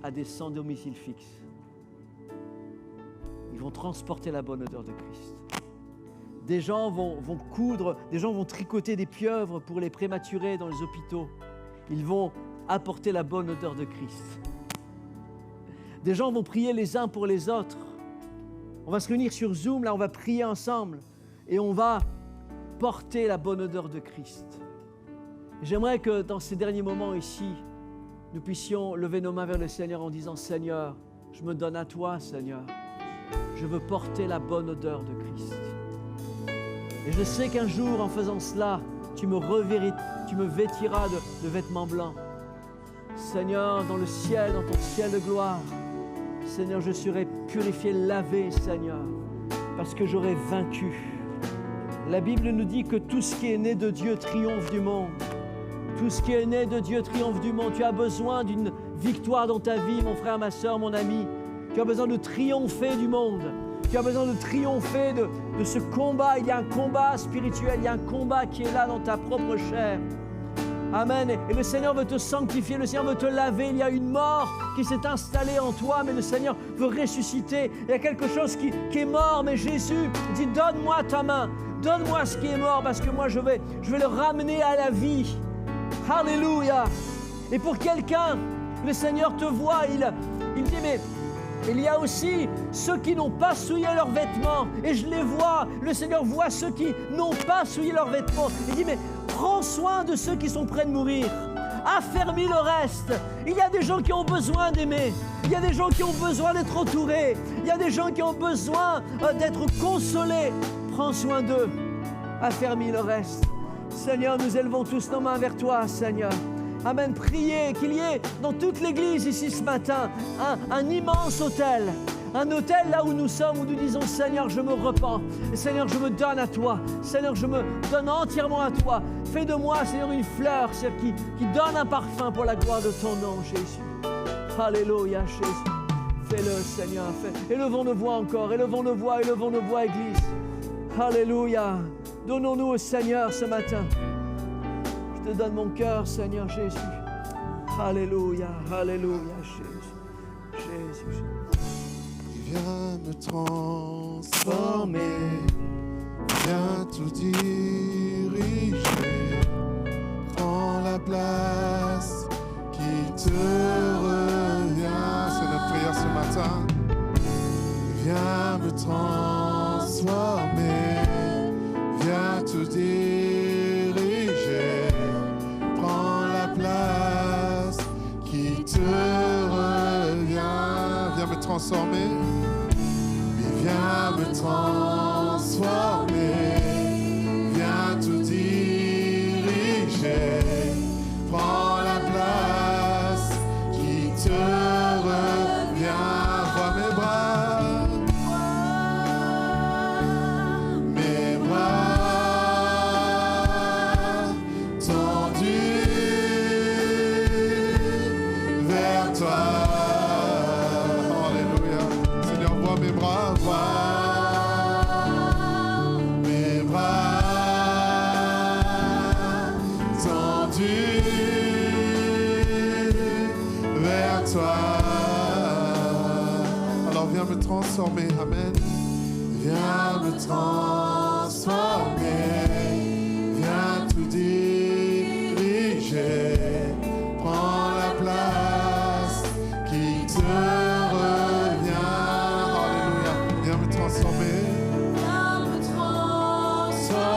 à des sans domicile fixe. Ils vont transporter la bonne odeur de Christ. Des gens vont coudre, des gens vont tricoter des pieuvres pour les prématurés dans les hôpitaux. Ils vont apporter la bonne odeur de Christ. Des gens vont prier les uns pour les autres. On va se réunir sur Zoom, là on va prier ensemble et on va porter la bonne odeur de Christ. J'aimerais que dans ces derniers moments ici, nous puissions lever nos mains vers le Seigneur en disant « Seigneur, je me donne à toi, Seigneur. Je veux porter la bonne odeur de Christ. » Et je sais qu'un jour, en faisant cela, tu me vêtiras de vêtements blancs. Seigneur, dans le ciel, dans ton ciel de gloire, Seigneur, je serai purifié, lavé, Seigneur, parce que j'aurai vaincu. La Bible nous dit que tout ce qui est né de Dieu triomphe du monde. Tout ce qui est né de Dieu triomphe du monde. Tu as besoin d'une victoire dans ta vie, mon frère, ma soeur, mon ami. Tu as besoin de triompher du monde. Tu as besoin de triompher de ce combat. Il y a un combat spirituel, il y a un combat qui est là dans ta propre chair. Amen. Et le Seigneur veut te sanctifier, le Seigneur veut te laver. Il y a une mort qui s'est installée en toi, mais le Seigneur veut ressusciter. Il y a quelque chose qui est mort, mais Jésus dit, donne-moi ta main, donne-moi ce qui est mort, parce que moi je vais le ramener à la vie. Alléluia. Et pour quelqu'un, le Seigneur te voit, il dit, mais il y a aussi ceux qui n'ont pas souillé leurs vêtements. Et je les vois, le Seigneur voit ceux qui n'ont pas souillé leurs vêtements. Il dit, mais prends soin de ceux qui sont près de mourir. Affermis le reste. Il y a des gens qui ont besoin d'aimer. Il y a des gens qui ont besoin d'être entourés. Il y a des gens qui ont besoin d'être consolés. Prends soin d'eux. Affermis le reste. Seigneur, nous élevons tous nos mains vers toi, Seigneur. Amen. Priez qu'il y ait dans toute l'église ici ce matin un immense autel. Un autel là où nous sommes, où nous disons, Seigneur, je me repens. Seigneur, je me donne à toi. Seigneur, je me donne entièrement à toi. Fais de moi, Seigneur, une fleur, Seigneur, qui donne un parfum pour la gloire de ton nom, Jésus. Alléluia, Jésus. Fais-le, Seigneur. Élevons nos voix encore. Élevons nos voix, Église. Alléluia. Donnons-nous au Seigneur ce matin. Je te donne mon cœur, Seigneur Jésus. Alléluia, alléluia, Jésus. Jésus. Viens me transformer, viens tout diriger. Prends la place qui te revient. C'est notre prière ce matin. Viens me transformer, viens tout diriger. Prends la place qui te revient. Viens me transformer. Viens me transformer, viens tout diriger. Prends la place qui te revient. Vois mes bras tendus vers toi. Alléluia. Seigneur, vois mes bras. transformer. Amen. Viens me transformer. Viens tout diriger. Prends la place qui te revient. Alléluia. Viens me transformer. Viens me transformer.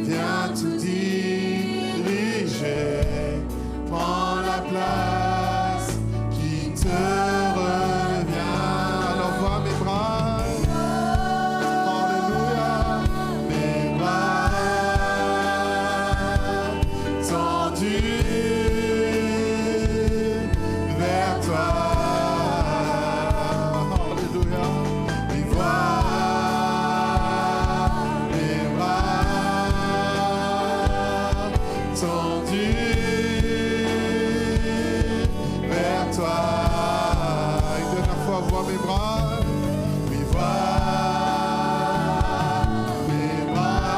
Viens tout diriger. Prends la place qui te revient. Alors vois mes bras. Alléluia. Mes bras tendus vers toi. Alléluia. Et vois mes bras tendus vers toi. Une dernière fois, vois mes bras. Oui, vois mes bras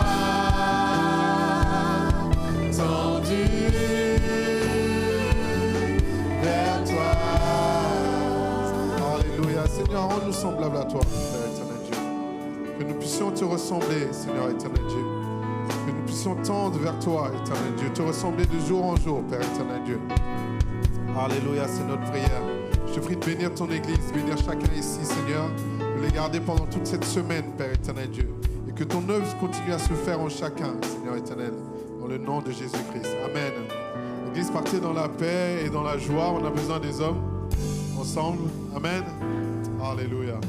tendus vers toi. Alléluia. Seigneur, rends-nous semblables à toi, Père éternel Dieu. Que nous puissions te ressembler, Seigneur éternel Dieu. Que nous puissions tendre vers toi, éternel Dieu. Te ressembler de jour en jour, Père éternel Dieu. Alléluia, c'est notre prière. Je te prie de bénir ton Église, bénir chacun ici, Seigneur, de les garder pendant toute cette semaine, Père éternel Dieu. Et que ton œuvre continue à se faire en chacun, Seigneur éternel, dans le nom de Jésus-Christ. Amen. L'Église, partez dans la paix et dans la joie. On a besoin des hommes ensemble. Amen. Alléluia.